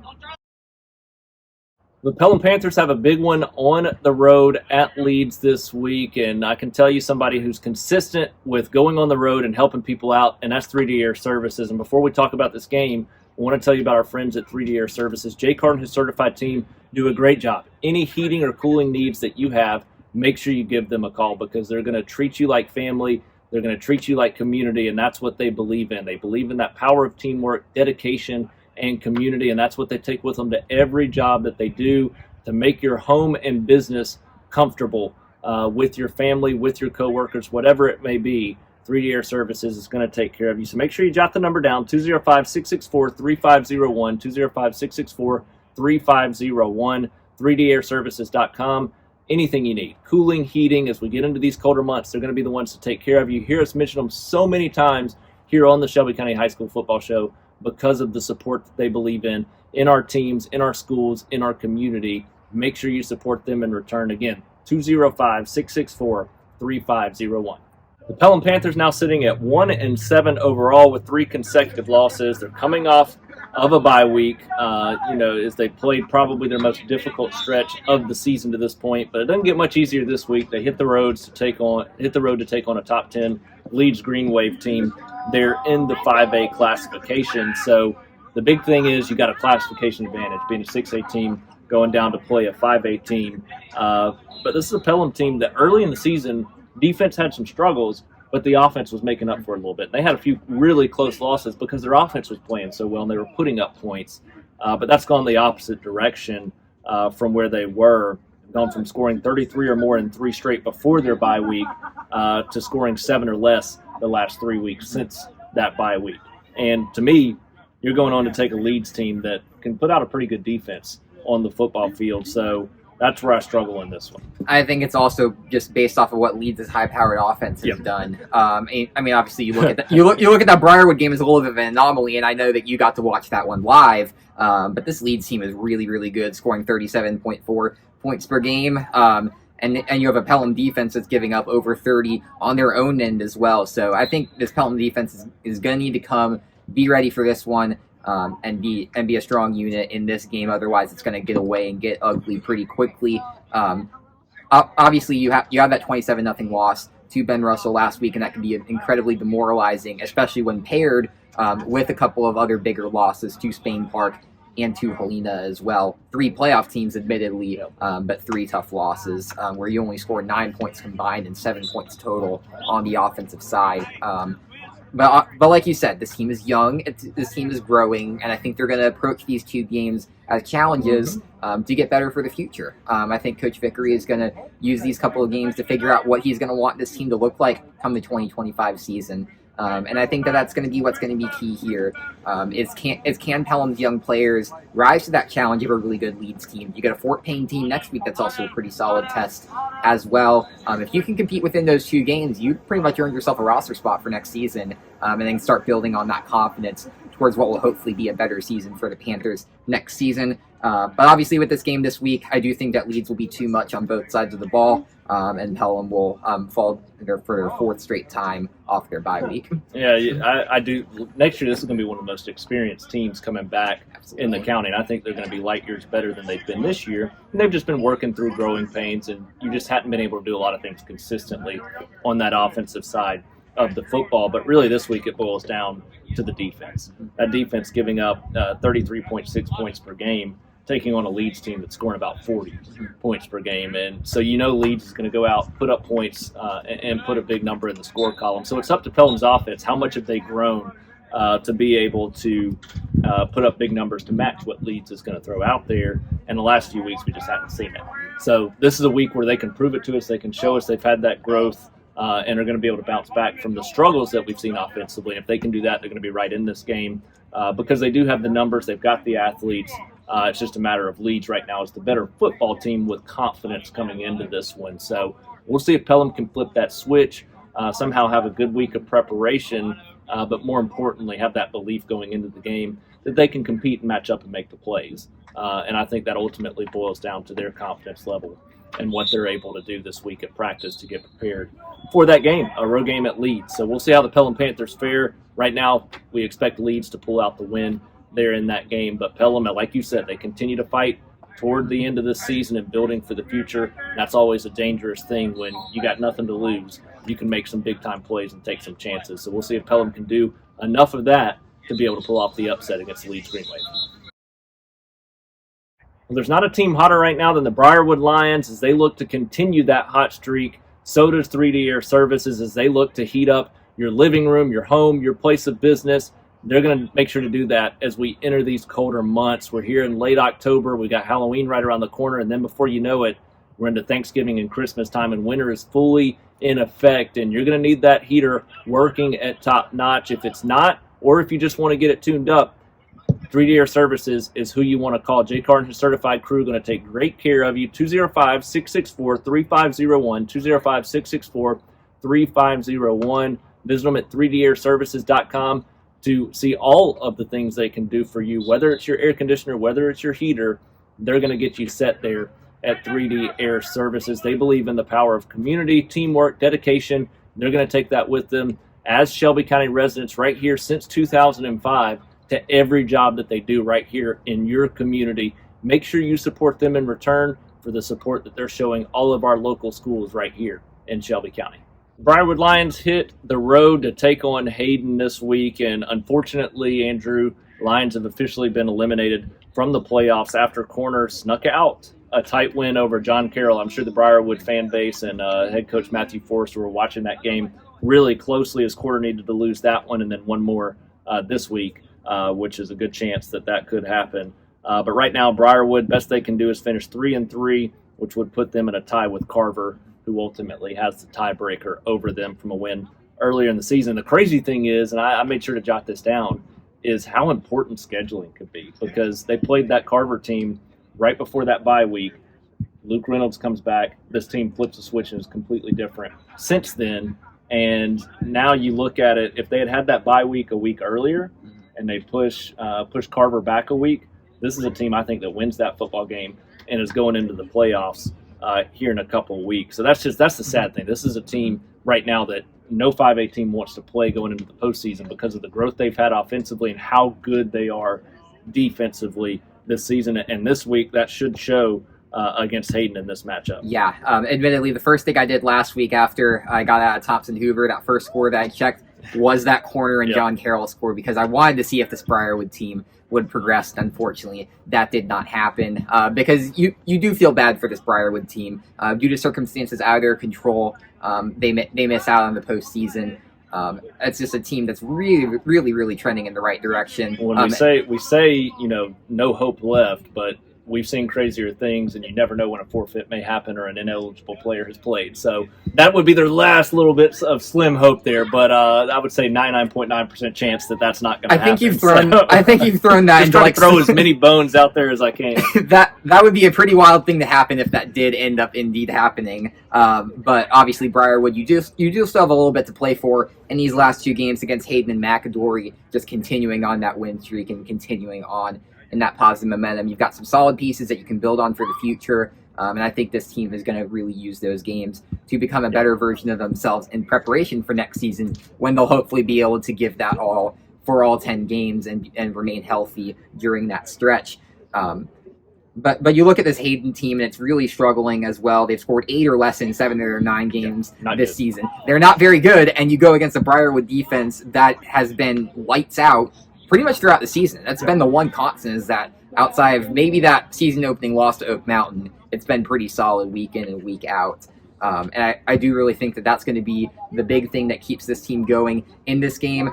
S1: The Pelham Panthers have a big one on the road at Leeds this week, and I can tell you somebody who's consistent with going on the road and helping people out, and that's 3D Air Services. And before we talk about this game, I want to tell you about our friends at 3D Air Services. Jay Card and his certified team do a great job. Any heating or cooling needs that you have, make sure you give them a call because they're going to treat you like family. They're going to treat you like community, and that's what they believe in. They believe in that power of teamwork, dedication, and community, and that's what they take with them to every job that they do to make your home and business comfortable with your family, with your coworkers, whatever it may be. 3D Air Services is going to take care of you. So make sure you jot the number down, 205-664-3501, 205-664-3501, 3dairservices.com. Anything you need, cooling, heating, as we get into these colder months, they're going to be the ones to take care of you. You hear us mention them so many times here on the Shelby County High School Football Show because of the support that they believe in our teams, in our schools, in our community. Make sure you support them in return. Again, 205-664-3501. The Pelham Panthers now sitting at 1-7 overall with 3 consecutive losses. They're coming off of a bye week, as they played probably their most difficult stretch of the season to this point. But it doesn't get much easier this week. They hit the road to take on a top 10 Leeds Green Wave team. They're in the 5A classification. So the big thing is you got a classification advantage, being a 6A team going down to play a 5A team. But this is a Pelham team that early in the season, defense had some struggles, but the offense was making up for it a little bit. They had a few really close losses because their offense was playing so well and they were putting up points. But that's gone the opposite direction from where they were. Gone from scoring 33 or more in 3 straight before their bye week to scoring 7 or less the last 3 weeks since that bye week. And to me, you're going on to take a Leeds team that can put out a pretty good defense on the football field. So that's where I struggle in this one.
S2: I think it's also just based off of what Leeds' high-powered offense has done. I mean, obviously, you look at that. You look at that Briarwood game as a little bit of an anomaly, and I know that you got to watch that one live. But this Leeds team is really, really good, scoring 37.4 points per game. And you have a Pelham defense that's giving up over 30 on their own end as well. So I think this Pelham defense is going to need to be ready for this one. And be a strong unit in this game. Otherwise, it's going to get away and get ugly pretty quickly. Obviously, you have that 27-0 loss to Ben Russell last week, and that can be incredibly demoralizing, especially when paired with a couple of other bigger losses to Spain Park and to Helena as well. 3 playoff teams, admittedly, but 3 tough losses where you only scored 9 points combined and 7 points total on the offensive side. But like you said, this team is young, this team is growing, and I think they're going to approach these 2 games as challenges to get better for the future. I think Coach Vickery is going to use these couple of games to figure out what he's going to want this team to look like come the 2025 season. And I think that's going to be what's going to be key here. Can Pelham's young players rise to that challenge of a really good Leeds team? You got a Fort Payne team next week that's also a pretty solid test as well. If you can compete within those 2 games, you pretty much earned yourself a roster spot for next season, and then start building on that confidence towards what will hopefully be a better season for the Panthers next season. But obviously with this game this week, I do think that Leeds will be too much on both sides of the ball, and Pelham will fall for their 4th straight time off their bye week.
S1: Yeah, I do. Next year, this is going to be one of the most experienced teams coming back in the county, and I think they're going to be light years better than they've been this year. And they've just been working through growing pains, and you just hadn't been able to do a lot of things consistently on that offensive side of the football. But really this week it boils down to the defense. That defense giving up 33.6 points per game, taking on a Leeds team that's scoring about 40 points per game. And so Leeds is going to go out, put up points, and put a big number in the score column. So it's up to Pelham's offense. How much have they grown to be able to put up big numbers to match what Leeds is going to throw out there. And the last few weeks, we just haven't seen it. So this is a week where they can prove it to us. They can show us they've had that growth and are going to be able to bounce back from the struggles that we've seen offensively. If they can do that, they're going to be right in this game because they do have the numbers. They've got the athletes. It's just a matter of Leeds right now is the better football team with confidence coming into this one. So we'll see if Pelham can flip that switch, somehow have a good week of preparation, but more importantly, have that belief going into the game that they can compete and match up and make the plays. And I think that ultimately boils down to their confidence level and what they're able to do this week at practice to get prepared for that game, a road game at Leeds. So we'll see how the Pelham Panthers fare. Right now, we expect Leeds to pull out the win there in that game. But Pelham, like you said, they continue to fight toward the end of this season and building for the future. That's always a dangerous thing when you got nothing to lose. You can make some big-time plays and take some chances. So we'll see if Pelham can do enough of that to be able to pull off the upset against the Leeds Greenway. Well, there's not a team hotter right now than the Briarwood Lions as they look to continue that hot streak. So does 3D Air Services as they look to heat up your living room, your home, your place of business. They're going to make sure to do that as we enter these colder months. We're here in late October. We got Halloween right around the corner, and then before you know it, we're into Thanksgiving and Christmas time, and winter is fully in effect, and you're going to need that heater working at top notch. If it's not, or if you just want to get it tuned up, 3D Air Services is who you want to call. Jay Carden's certified crew going to take great care of you. 205-664-3501, 205-664-3501. Visit them at 3dairservices.com to see all of the things they can do for you. Whether it's your air conditioner, whether it's your heater, they're going to get you set there at 3D Air Services. They believe in the power of community, teamwork, dedication. They're going to take that with them as Shelby County residents right here since 2005 to every job that they do right here in your community. Make sure you support them in return for the support that they're showing all of our local schools right here in Shelby County. Briarwood Lions hit the road to take on Hayden this week, and unfortunately, Andrew, Lions have officially been eliminated from the playoffs after Corner snuck out a tight win over John Carroll. I'm sure the Briarwood fan base and head coach Matthew Forrester were watching that game really closely as Corner needed to lose that one and then one more this week, which is a good chance that that could happen. But right now, Briarwood, best they can do is finish 3-3, which would put them in a tie with Carver, who ultimately has the tiebreaker over them from a win earlier in the season. The crazy thing is, and I made sure to jot this down, is how important scheduling could be, because they played that Carver team right before that bye week. Luke Reynolds comes back. This team flips a switch and is completely different since then. And now you look at it, if they had had that bye week a week earlier and they push Carver back a week, this is a team I think that wins that football game and is going into the playoffs here in a couple of weeks. So that's the sad thing. This is a team right now that no 5A team wants to play going into the postseason because of the growth they've had offensively and how good they are defensively this season. And this week, that should show against Hayden in this matchup.
S2: Yeah, admittedly, the first thing I did last week after I got out of Thompson Hoover, that first score that I checked was that Corner and John Carroll score, because I wanted to see if this Briarwood team would progress. Unfortunately, that did not happen because you do feel bad for this Briarwood team. Due to circumstances out of their control, they miss out on the postseason. It's just a team that's really, really, really trending in the right direction.
S1: When we say no hope left, but we've seen crazier things, and you never know when a forfeit may happen or an ineligible player has played. So that would be their last little bit of slim hope there. But I would say 99.9% chance that that's not going to happen.
S2: I think you've thrown that
S1: into like throw as many bones out there as I can.
S2: that would be a pretty wild thing to happen if that did end up indeed happening. But obviously, Briarwood, you do still have a little bit to play for in these last two games against Hayden and McAdory, just continuing on that win streak and continuing on in that positive momentum. You've got some solid pieces that you can build on for the future, and I think this team is going to really use those games to become a better version of themselves in preparation for next season, when they'll hopefully be able to give that all for all 10 games and remain healthy during that stretch. But you look at this Hayden team, and it's really struggling as well. They've scored 8 or less in 7 of their 9 games this season. They're not very good, and you go against a Briarwood defense that has been lights out pretty much throughout the season. That's been the one constant, is that outside of maybe that season opening loss to Oak Mountain, it's been pretty solid week in and week out. And I do really think that that's going to be the big thing that keeps this team going in this game.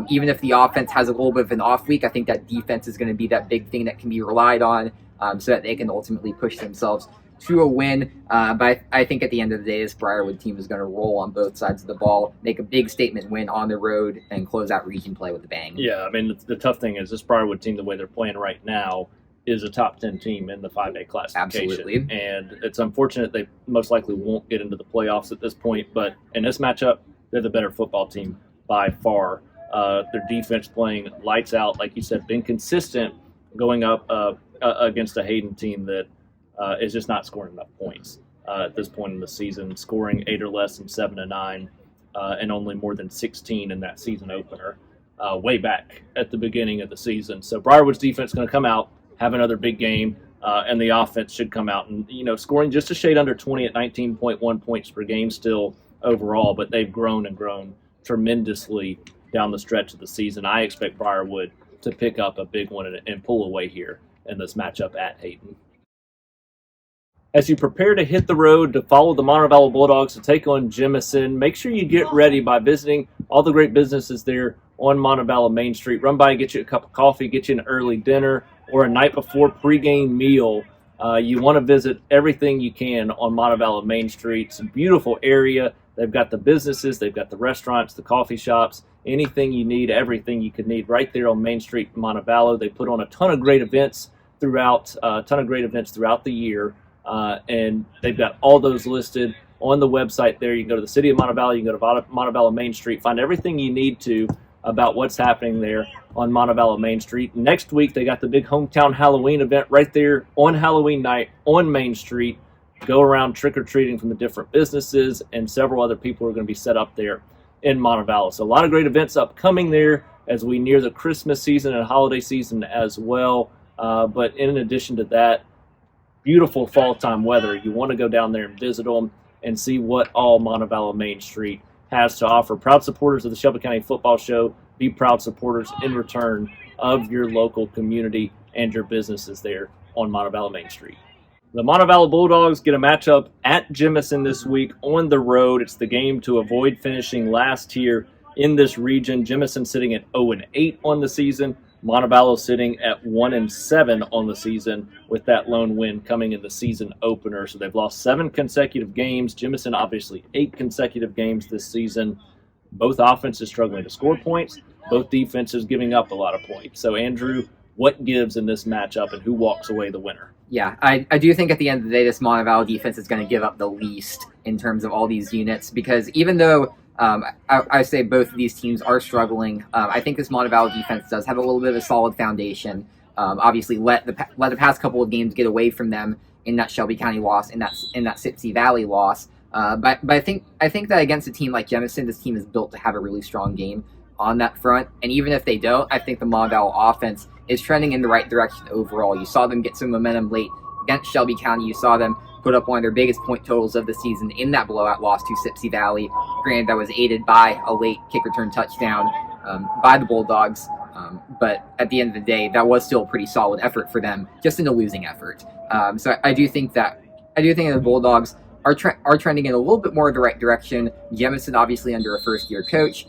S2: Even if the offense has a little bit of an off week, I think that defense is going to be that big thing that can be relied on so that they can ultimately push themselves to a win. But I think at the end of the day, this Briarwood team is going to roll on both sides of the ball, make a big statement win on the road, and close out region play with a bang.
S1: Yeah, I mean, the tough thing is this Briarwood team, the way they're playing right now, is a top 10 team in the 5A classification.
S2: Absolutely.
S1: And it's unfortunate they most likely won't get into the playoffs at this point, but in this matchup, they're the better football team by far. Their defense playing lights out, like you said, been consistent going up against a Hayden team that is just not scoring enough points at this point in the season, scoring 8 or less in 7 and 9, and only more than 16 in that season opener, way back at the beginning of the season. So Briarwood's defense is going to come out, have another big game, and the offense should come out and, scoring just a shade under 20 at 19.1 points per game still overall, but they've grown and grown tremendously down the stretch of the season. I expect Briarwood to pick up a big one and pull away here in this matchup at Hayden. As you prepare to hit the road to follow the Montevallo Bulldogs to take on Jemison, make sure you get ready by visiting all the great businesses there on Montevallo Main Street. Run by and get you a cup of coffee, get you an early dinner, or a night before pregame meal. You want to visit everything you can on Montevallo Main Street. It's a beautiful area. They've got the businesses, they've got the restaurants, the coffee shops, anything you need, everything you could need right there on Main Street in Montevallo. They put on a ton of great events throughout the year. And they've got all those listed on the website there. You can go to the city of Montevallo, you can go to Montevallo Main Street, find everything you need to about what's happening there on Montevallo Main Street. Next week, they got the big hometown Halloween event right there on Halloween night on Main Street. Go around trick-or-treating from the different businesses, and several other people are going to be set up there in Montevallo. So a lot of great events upcoming there as we near the Christmas season and holiday season as well. But in addition to that, beautiful fall time weather. You want to go down there and visit them and see what all Montevallo Main Street has to offer. Proud supporters of the Shelby County Football Show. Be proud supporters in return of your local community and your businesses there on Montevallo Main Street. The Montevallo Bulldogs get a matchup at Jemison this week on the road. It's the game to avoid finishing last here in this region. Jemison sitting at 0-8 on the season. Montevallo sitting at 1-7 on the season with that lone win coming in the season opener. So they've lost 7 consecutive games. Jemison obviously 8 consecutive games this season. Both offenses struggling to score points. Both defenses giving up a lot of points. So Andrew, what gives in this matchup and who walks away the winner?
S2: Yeah, I do think at the end of the day, this Montevallo defense is going to give up the least in terms of all these units, because even though I say both of these teams are struggling, I think this Montevallo defense does have a little bit of a solid foundation. Obviously, let the past couple of games get away from them in that Shelby County loss, in that Sipsey Valley loss. But I think that against a team like Jemison, this team is built to have a really strong game on that front. And even if they don't, I think the Montevallo offense is trending in the right direction overall. You saw them get some momentum late against Shelby County. You saw them put up one of their biggest point totals of the season in that blowout loss to Sipsey Valley. Granted, that was aided by a late kick return touchdown by the Bulldogs. But at the end of the day, that was still a pretty solid effort for them, just in a losing effort. So I do think that the Bulldogs are trending in a little bit more of the right direction. Jemison, obviously, under a first-year coach.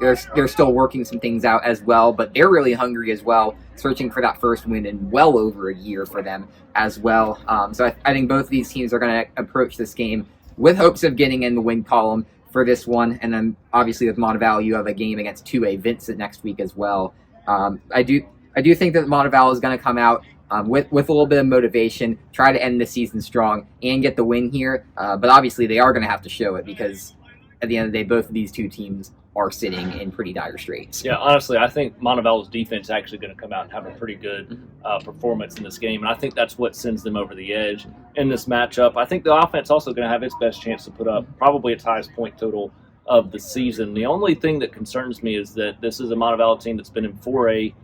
S2: They're still working some things out as well, but they're really hungry as well, searching for that first win in well over a year for them as well. So I think both of these teams are going to approach this game with hopes of getting in the win column for this one. And then obviously with Montevallo, you have a game against 2A Vincent next week as well. I do think that Montevallo is going to come out with a little bit of motivation, try to end the season strong and get the win here. But obviously they are going to have to show it, because at the end of the day, both of these two teams are sitting in pretty dire straits.
S1: Yeah, honestly, I think Montevallo's defense is actually going to come out and have a pretty good performance in this game, and I think that's what sends them over the edge in this matchup. I think the offense also going to have its best chance to put up probably its highest point total of the season. The only thing that concerns me is that this is a Montevallo team that's been in 4A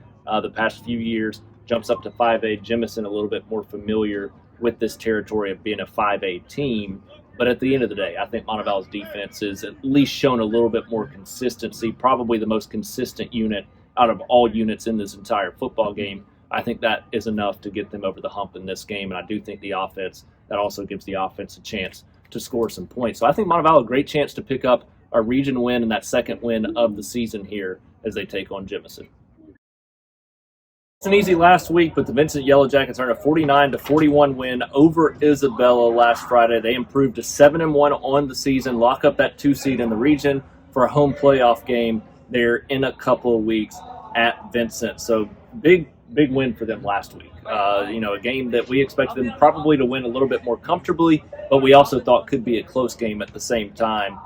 S1: the past few years, jumps up to 5A. Jemison a little bit more familiar with this territory of being a 5A team. But at the end of the day, I think Montevallo's defense is at least shown a little bit more consistency, probably the most consistent unit out of all units in this entire football game. I think that is enough to get them over the hump in this game, and I do think that also gives the offense a chance to score some points. So I think Montevallo, a great chance to pick up a region win and that second win of the season here as they take on Jemison. It's an easy last week, but the Vincent Yellow Jackets earned a 49-41 win over Isabella last Friday. They improved to 7-1 on the season, lock up that 2 seed in the region for a home playoff game there in a couple of weeks at Vincent. So big win for them last week. A game that we expected them probably to win a little bit more comfortably, but we also thought could be a close game at the same time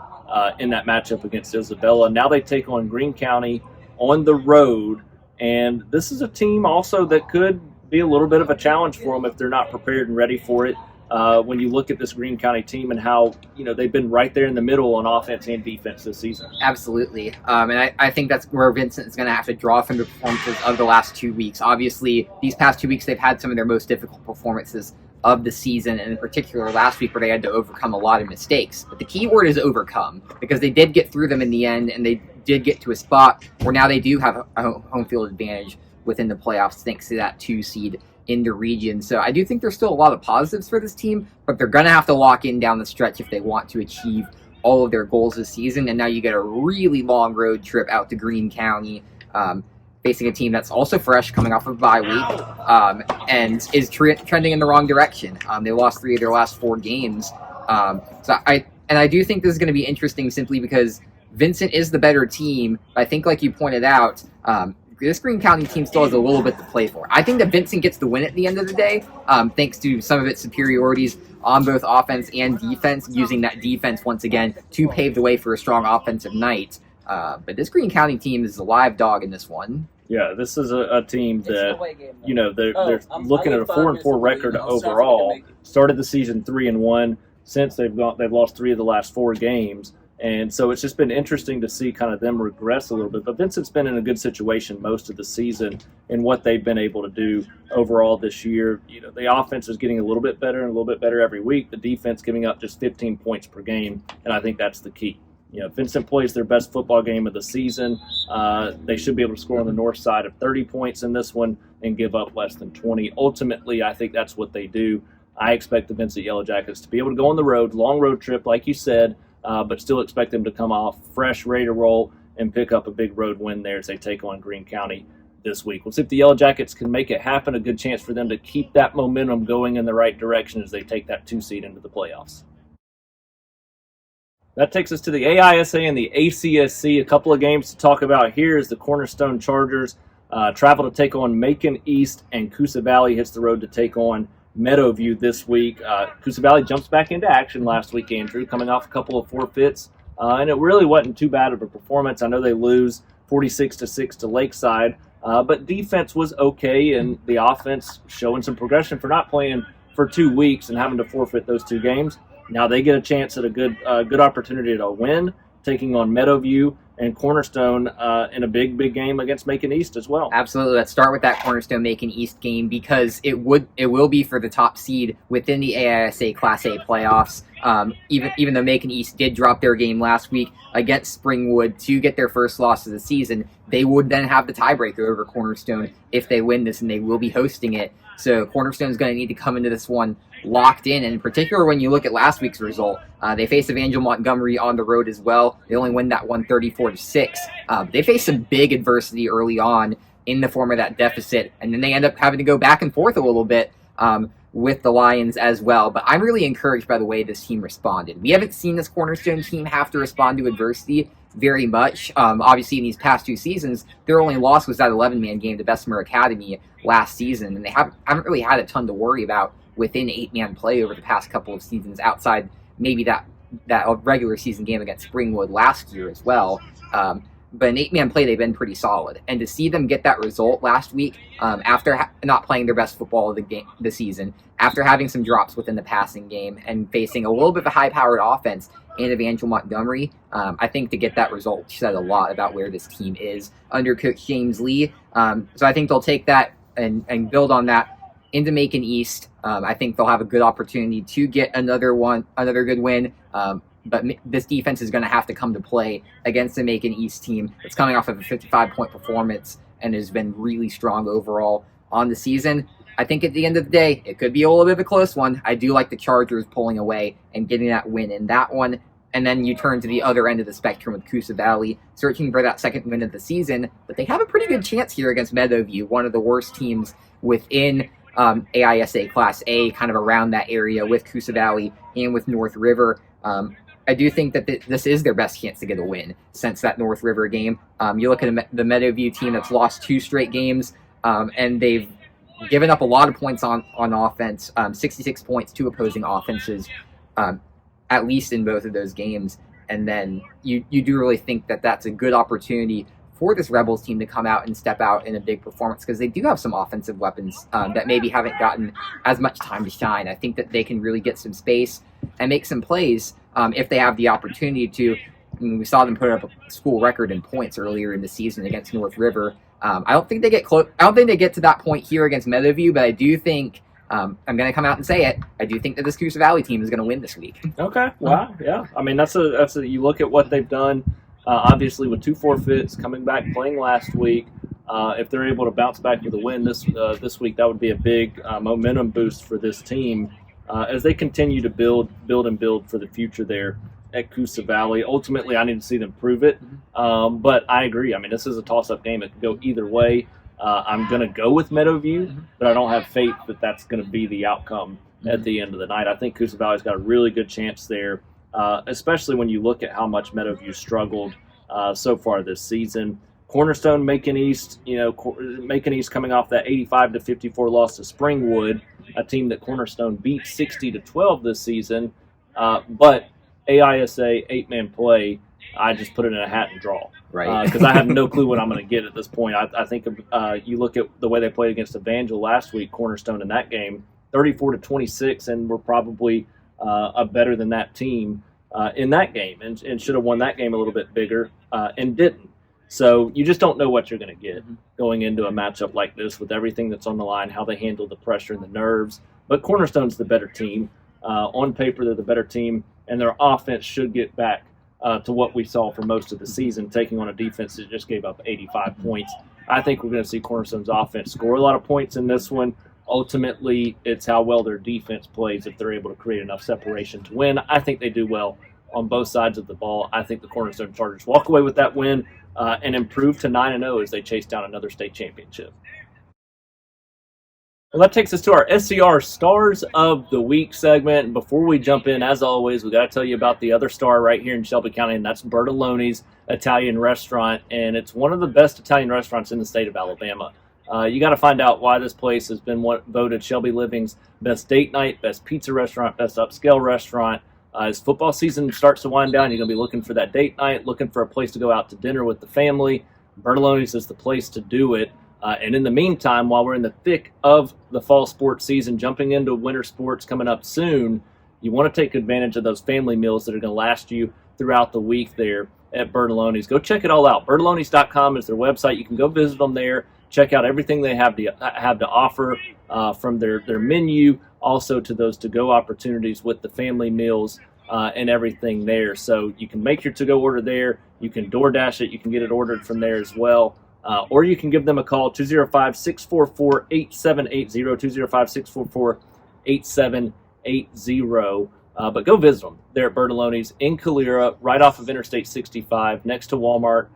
S1: in that matchup against Isabella. Now they take on Greene County on the road. And this is a team also that could be a little bit of a challenge for them if they're not prepared and ready for it. When you look at this Greene County team and how, they've been right there in the middle on offense and defense this season.
S2: Absolutely. And I think that's where Vincent is going to have to draw from the performances of the last 2 weeks. Obviously, these past 2 weeks, they've had some of their most difficult performances of the season, and in particular last week where they had to overcome a lot of mistakes. But the key word is overcome, because they did get through them in the end, and they did get to a spot where now they do have a home field advantage within the playoffs thanks to that 2 seed in the region. So I do think there's still a lot of positives for this team, but they're going to have to lock in down the stretch if they want to achieve all of their goals this season. And now you get a really long road trip out to Greene County, facing a team that's also fresh, coming off of a bye week, and is trending in the wrong direction. They lost 3 of their last 4 games. So I do think this is going to be interesting simply because Vincent is the better team. I think, like you pointed out, this Greene County team still has a little bit to play for. I think that Vincent gets the win at the end of the day, thanks to some of its superiorities on both offense and defense, using that defense once again to pave the way for a strong offensive night. But this Greene County team is a live dog in this one.
S1: Yeah, this is a team that, they're looking at a 4-4 record overall. Started the season 3-1. Since they've lost 3 of the last 4 games. And so it's just been interesting to see kind of them regress a little bit. But Vincent's been in a good situation most of the season in what they've been able to do overall this year. The offense is getting a little bit better and a little bit better every week. The defense giving up just 15 points per game, and I think that's the key. Vincent plays their best football game of the season. They should be able to score on the north side of 30 points in this one and give up less than 20. Ultimately, I think that's what they do. I expect the Vincent Yellow Jackets to be able to go on the road, long road trip, like you said, but still expect them to come off fresh, ready to roll, and pick up a big road win there as they take on Greene County this week. We'll see if the Yellow Jackets can make it happen. A good chance for them to keep that momentum going in the right direction as they take that 2 seed into the playoffs. That takes us to the AISA and the ACSC. A couple of games to talk about here is the Cornerstone Chargers travel to take on Macon East, and Coosa Valley hits the road to take on Meadowview this week. Coosa Valley jumps back into action last week, Andrew, coming off a couple of forfeits, and it really wasn't too bad of a performance. I know they lose 46-6 to Lakeside, but defense was okay, and the offense showing some progression for not playing for 2 weeks and having to forfeit those 2 games. Now they get a chance at a good opportunity to win, taking on Meadowview and Cornerstone in a big game against Macon East as well.
S2: Absolutely. Let's start with that Cornerstone Macon East game because it will be for the top seed within the AISA Class A playoffs. Even though Macon East did drop their game last week against Springwood to get their first loss of the season, they would then have the tiebreaker over Cornerstone if they win this, and they will be hosting it. So Cornerstone is going to need to come into this one locked in, and in particular when you look at last week's result, they faced Evangel Montgomery on the road as well. They only win that one 34-6. They faced some big adversity early on in the form of that deficit, and then they end up having to go back and forth a little bit with the Lions as well. But I'm really encouraged by the way this team responded. We haven't seen this Cornerstone team have to respond to adversity very much. Obviously, in these past 2 seasons, their only loss was that 11-man game to Bessemer Academy last season, and they haven't really had a ton to worry about within 8-man play over the past couple of seasons, outside maybe that regular season game against Springwood last year as well. But in 8-man play, they've been pretty solid. And to see them get that result last week, after not playing their best football of the season, after having some drops within the passing game, and facing a little bit of a high-powered offense in Evangel Montgomery, I think to get that result said a lot about where this team is under Coach James Lee. So I think they'll take that and build on that into Macon East. I think they'll have a good opportunity to get another good win. But this defense is going to have to come to play against the Macon East team. It's coming off of a 55-point performance and has been really strong overall on the season. I think at the end of the day, it could be a little bit of a close one. I do like the Chargers pulling away and getting that win in that one. And then you turn to the other end of the spectrum with Coosa Valley, searching for that second win of the season. But they have a pretty good chance here against Meadowview, one of the worst teams within AISA Class A, kind of around that area with Coosa Valley and with North River. I do think that this is their best chance to get a win since that North River game. You look at the Meadowview team that's lost 2 straight games, and they've given up a lot of points on offense, 66 points to opposing offenses, at least in both of those games. And then you do really think that that's a good opportunity for this Rebels team to come out and step out in a big performance, because they do have some offensive weapons that maybe haven't gotten as much time to shine. I think that they can really get some space and make some plays if they have the opportunity to. I mean, we saw them put up a school record in points earlier in the season against North River. I don't think they get close. I don't think they get to that point here against Meadowview, but I do think I'm going to come out and say it. I do think that this Coosa Valley team is going to win this week.
S1: Okay. Wow. Yeah. I mean, that's a. You look at what they've done. Obviously, with 2 forfeits, coming back, playing last week. If they're able to bounce back with a win this week, that would be a big momentum boost for this team as they continue to build for the future there at Coosa Valley. Ultimately, I need to see them prove it. But I agree. I mean, this is a toss-up game. It could go either way. I'm going to go with Meadowview, but I don't have faith that that's going to be the outcome at the end of the night. I think Coosa Valley's got a really good chance there, especially when you look at how much Meadowview struggled so far this season. Cornerstone, Macon East, Macon East coming off that 85-54 loss to Springwood, a team that Cornerstone beat 60-12 this season. But AISA 8-man play, I just put it in a hat and draw.
S2: Right.
S1: Because I have no clue what I'm going to get at this point. I think you look at the way they played against Evangel last week, Cornerstone in that game, 34-26, and we're probably a better than that team in that game, and should have won that game a little bit bigger, and didn't. So you just don't know what you're going to get going into a matchup like this with everything that's on the line, how they handle the pressure and the nerves. But Cornerstone's the better team. On paper, they're the better team, and their offense should get back to what we saw for most of the season, taking on a defense that just gave up 85 points. I think we're going to see Cornerstone's offense score a lot of points in this one. Ultimately, it's how well their defense plays if they're able to create enough separation to win. I think they do well on both sides of the ball. I think the Cornerstone Chargers walk away with that win and improve to 9-0 as they chase down another state championship. Well, that takes us to our SCR Stars of the Week segment. And before we jump in, as always, we got to tell you about the other star right here in Shelby County, and that's Bertoloni's Italian Restaurant. And it's one of the best Italian restaurants in the state of Alabama. You got to find out why this place has been voted Shelby Living's best date night, best pizza restaurant, best upscale restaurant. As football season starts to wind down, you're going to be looking for that date night, looking for a place to go out to dinner with the family. Bertoloni's is the place to do it. And in the meantime, while we're in the thick of the fall sports season, jumping into winter sports coming up soon, you want to take advantage of those family meals that are going to last you throughout the week there at Bertoloni's. Go check it all out. Bertolonis.com is their website. You can go visit them there, check out everything they have to offer from their menu, also to those to-go opportunities with the family meals and everything there. So you can make your to-go order there. You can DoorDash it. You can get it ordered from there as well. Or you can give them a call, 205-644-8780, 205-644-8780. But go visit them there at Bertoloni's in Calera, right off of Interstate 65, next to Walmart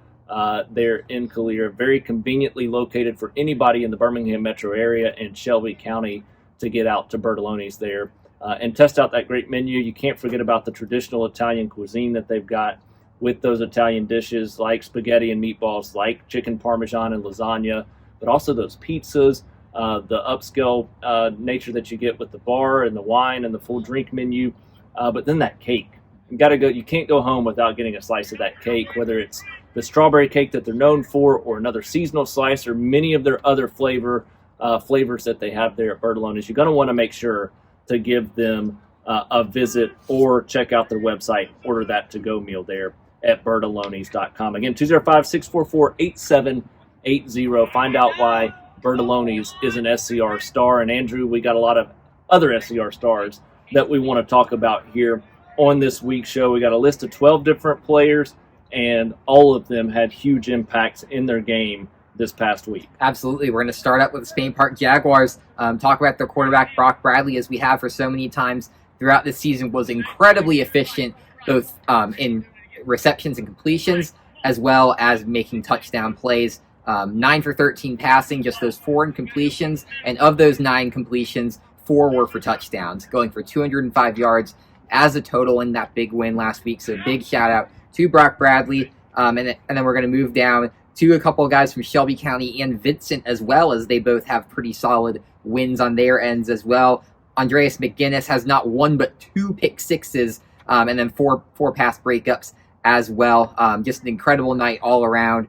S1: there in Calera. Very conveniently located for anybody in the Birmingham metro area and Shelby County to get out to Bertoloni's there and test out that great menu. You can't forget about the traditional Italian cuisine that they've got with those Italian dishes like spaghetti and meatballs, like chicken parmesan and lasagna, but also those pizzas, the upscale nature that you get with the bar and the wine and the full drink menu, but then that cake. You can't go home without getting a slice of that cake, whether it's the strawberry cake that they're known for or another seasonal slice or many of their other flavors that they have there at Bertoloni's. You're going to want to make sure to give them a visit or check out their website, order that to-go meal there at Bertolonis.com. Again, 205-644-8780. Find out why Bertoloni's is an SCR star. And Andrew, we got a lot of other SCR stars that we want to talk about here on this week's show. We got a list of 12 different players, and all of them had huge impacts in their game this past week.
S2: Absolutely. We're going to start up with the Spain Park Jaguars. Talk about their quarterback, Brock Bradley, as we have for so many times throughout this season, was incredibly efficient, both in receptions and completions, as well as making touchdown plays. 9 for 13 passing, just those 4 incompletions. And of those 9 completions, 4 were for touchdowns, going for 205 yards as a total in that big win last week. So big shout out to Brock Bradley. And then we're going to move down to a couple of guys from Shelby County and Vincent as well, as they both have pretty solid wins on their ends as well. Andreas McGinnis has not 1 but 2 pick sixes, and then four pass breakups as well. Just an incredible night all around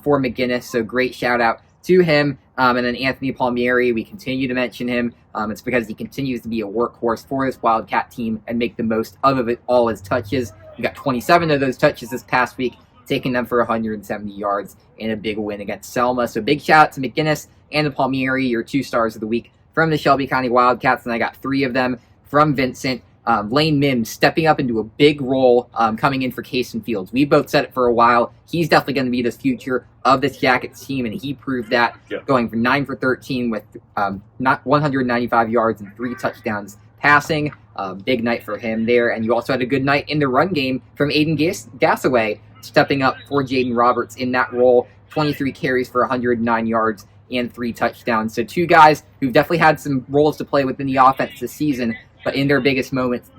S2: for McGinnis, so great shout out to him. And then Anthony Palmieri, we continue to mention him. It's because he continues to be a workhorse for this Wildcat team and make the most of it, all his touches. He got 27 of those touches this past week, taking them for 170 yards in a big win against Selma. So big shout out to McGinnis and to Palmieri, your 2 stars of the week from the Shelby County Wildcats, and I got 3 of them from Vincent. Lane Mims stepping up into a big role, coming in for Casey Fields. We both said it for a while. He's definitely going to be the future of this Jackets team, and he proved that, going for 9 for 13 with 195 yards and 3 touchdowns passing. Big night for him there. And you also had a good night in the run game from Aiden Gassaway, stepping up for Jaden Roberts in that role. 23 carries for 109 yards and 3 touchdowns. So 2 guys who've definitely had some roles to play within the offense this season, but in their biggest moments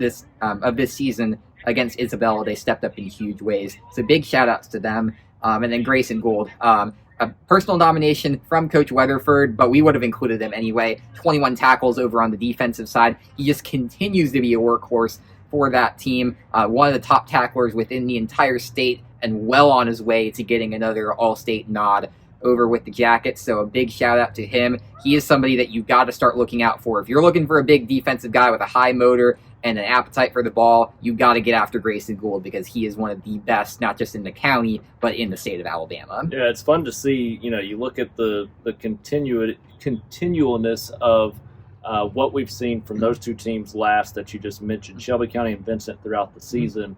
S2: of this season against Isabella, they stepped up in huge ways. So big shout-outs to them. And then Grayson Gould, a personal nomination from Coach Weatherford, but we would have included him anyway. 21 tackles over on the defensive side. He just continues to be a workhorse for that team. One of the top tacklers within the entire state, and well on his way to getting another All-State nod over with the Jackets. So a big shout out to him. He is somebody that you've got to start looking out for. If you're looking for a big defensive guy with a high motor and an appetite for the ball, you've got to get after Grayson Gould, because he is one of the best, not just in the county, but in the state of Alabama.
S1: Yeah, it's fun to see. You look at the continualness of what we've seen from those 2 teams last that you just mentioned, Shelby County and Vincent, throughout the season.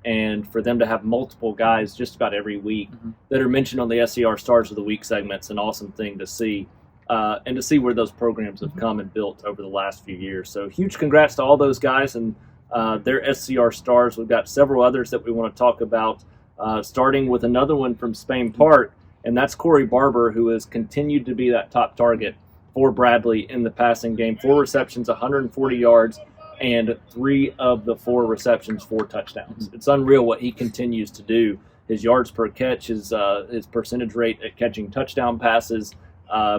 S1: And for them to have multiple guys just about every week that are mentioned on the SCR Stars of the Week segment's an awesome thing to see. And to see where those programs have come and built over the last few years. So huge congrats to all those guys and their SCR Stars. We've got several others that we want to talk about, starting with another one from Spain Park, and that's Corey Barber, who has continued to be that top target for Bradley in the passing game. 4 receptions, 140 yards, and 3 of the 4 receptions, 4 touchdowns. It's unreal what he continues to do. His yards per catch, his percentage rate at catching touchdown passes.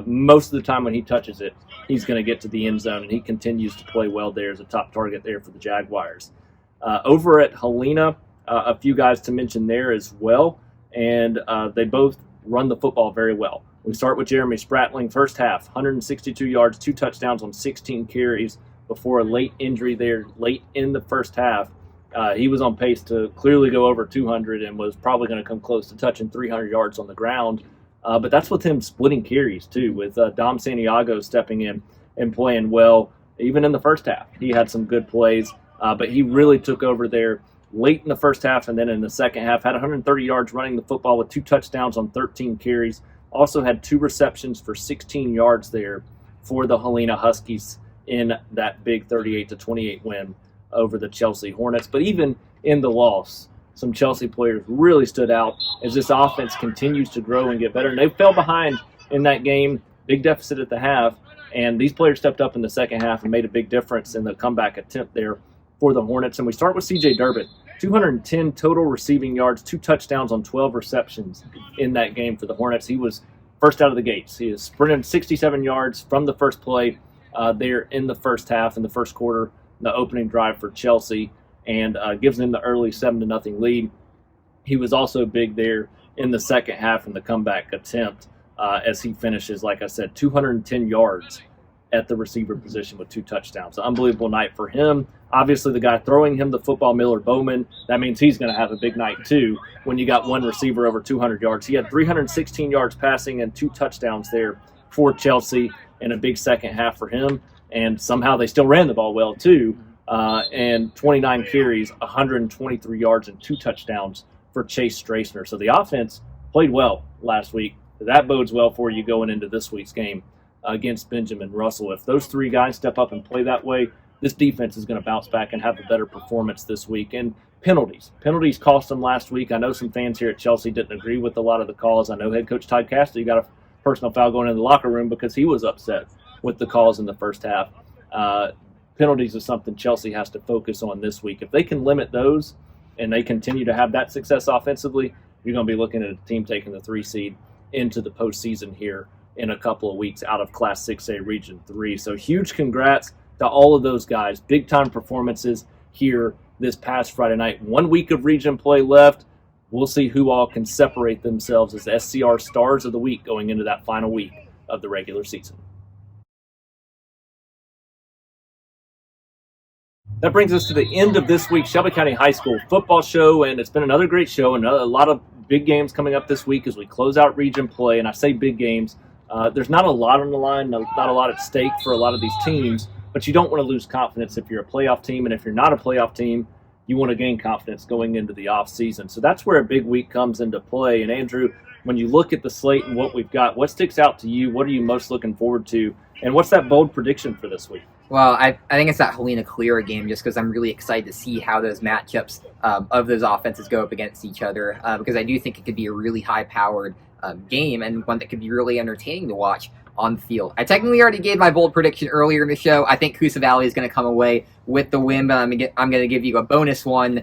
S1: Most of the time when he touches it, he's going to get to the end zone, and he continues to play well there as a top target there for the Jaguars. Over at Helena, a few guys to mention there as well, and they both run the football very well. We start with Jeremy Spratling. First half, 162 yards, 2 touchdowns on 16 carries before a late injury there late in the first half. He was on pace to clearly go over 200 and was probably going to come close to touching 300 yards on the ground. But that's with him splitting carries, too, with Dom Santiago stepping in and playing well. Even in the first half, he had some good plays, but he really took over there late in the first half, and then in the second half, had 130 yards running the football with 2 touchdowns on 13 carries. Also had 2 receptions for 16 yards there for the Helena Huskies in that big 38-28 win over the Chelsea Hornets. But even in the loss, some Chelsea players really stood out as this offense continues to grow and get better. And they fell behind in that game, big deficit at the half, and these players stepped up in the second half and made a big difference in the comeback attempt there for the Hornets. And we start with C.J. Durbin, 210 total receiving yards, 2 touchdowns on 12 receptions in that game for the Hornets. He was first out of the gates. He has sprinted 67 yards from the first play there in the first half, in the first quarter, the opening drive for Chelsea, and gives them the early 7-0 lead. He was also big there in the second half in the comeback attempt as he finishes, like I said, 210 yards at the receiver position with 2 touchdowns. An unbelievable night for him. Obviously, the guy throwing him the football, Miller Bowman, that means he's going to have a big night too when you got one receiver over 200 yards. He had 316 yards passing and 2 touchdowns there for Chelsea in a big second half for him. And somehow they still ran the ball well too. And 29 carries, 123 yards, and 2 touchdowns for Chase Strassner. So the offense played well last week That bodes well for you going into this week's game against Benjamin Russell. If those three guys step up and play that way, this defense is going to bounce back and have a better performance this week. And penalties cost them last week. I know some fans here at Chelsea didn't agree with a lot of the calls. I know head coach Todd Cassidy got a personal foul going into the locker room because he was upset with the calls in the first half. Penalties is something Chelsea has to focus on this week. If they can limit those and they continue to have that success offensively, you're going to be looking at a team taking the 3 seed into the postseason here in a couple of weeks out of Class 6A Region 3. So huge congrats to all of those guys. Big-time performances here this past Friday night. 1 week of region play left. We'll see who all can separate themselves as SCR Stars of the Week going into that final week of the regular season. That brings us to the end of this week's Shelby County High School Football Show, and it's been another great show and a lot of big games coming up this week as we close out region play. And I say big games. There's not a lot on the line, not a lot at stake for a lot of these teams, but you don't want to lose confidence if you're a playoff team, and if you're not a playoff team, you want to gain confidence going into the off season. So that's where a big week comes into play. And Andrew, when you look at the slate and what we've got, what sticks out to you? What are you most looking forward to? And what's that bold prediction for this week?
S2: Well, I think it's that Helena-Calera game just because I'm really excited to see how those matchups of those offenses go up against each other because I do think it could be a really high-powered game and one that could be really entertaining to watch on the field. I technically already gave my bold prediction earlier in the show. I think Coosa Valley is going to come away with the win, but I'm going to give you a bonus one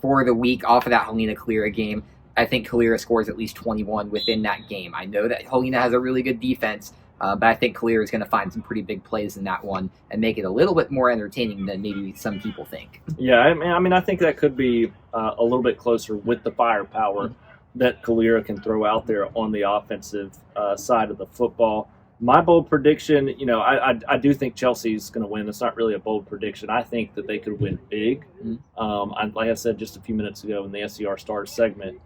S2: for the week off of that Helena-Calera game. I think Calera scores at least 21 within that game. I know that Helena has a really good defense, but I think Calera is going to find some pretty big plays in that one and make it a little bit more entertaining than maybe some people think.
S1: Yeah, I mean, I think that could be a little bit closer with the firepower that Calera can throw out there on the offensive side of the football. My bold prediction, I do think Chelsea's going to win. It's not really a bold prediction. I think that they could win big. Like I said just a few minutes ago in the SCR Stars segment,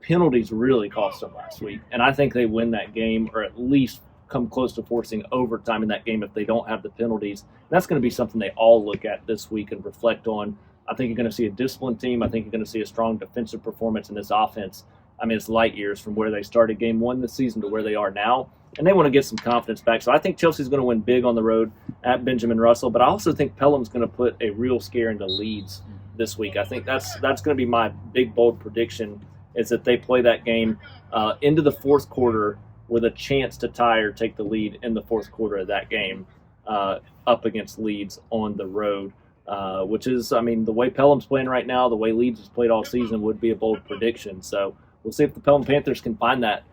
S1: penalties really cost them last week, and I think they win that game or at least come close to forcing overtime in that game if they don't have the penalties. And that's going to be something they all look at this week and reflect on. I think you're going to see a disciplined team. I think you're going to see a strong defensive performance in this offense. I mean, it's light years from where they started game 1 this season to where they are now, and they want to get some confidence back. So I think Chelsea's going to win big on the road at Benjamin Russell, but I also think Pelham's going to put a real scare into Leeds this week. I think that's going to be my big, bold prediction, is that they play that game into the fourth quarter with a chance to tie or take the lead in the fourth quarter of that game up against Leeds on the road, which is, I mean, the way Pelham's playing right now, the way Leeds has played all season would be a bold prediction. So we'll see if the Pelham Panthers can find that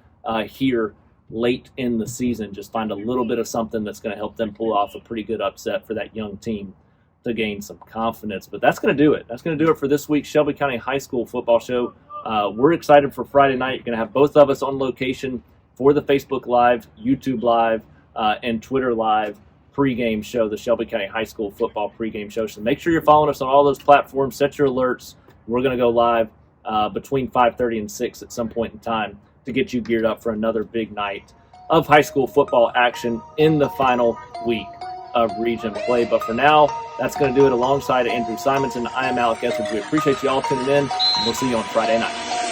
S1: here late in the season, just find a little bit of something that's going to help them pull off a pretty good upset for that young team to gain some confidence. But that's going to do it. That's going to do it for this week's Shelby County High School Football Show. We're excited for Friday night. You're going to have both of us on location for the Facebook Live, YouTube Live, and Twitter Live pregame show, the Shelby County High School Football pregame show. So make sure you're following us on all those platforms. Set your alerts. We're going to go live between 5:30 and 6 at some point in time to get you geared up for another big night of high school football action in the final week of region play. But for now, that's going to do it alongside Andrew Simonson. I am Alec Eswich. We appreciate you all tuning in, and we'll see you on Friday night.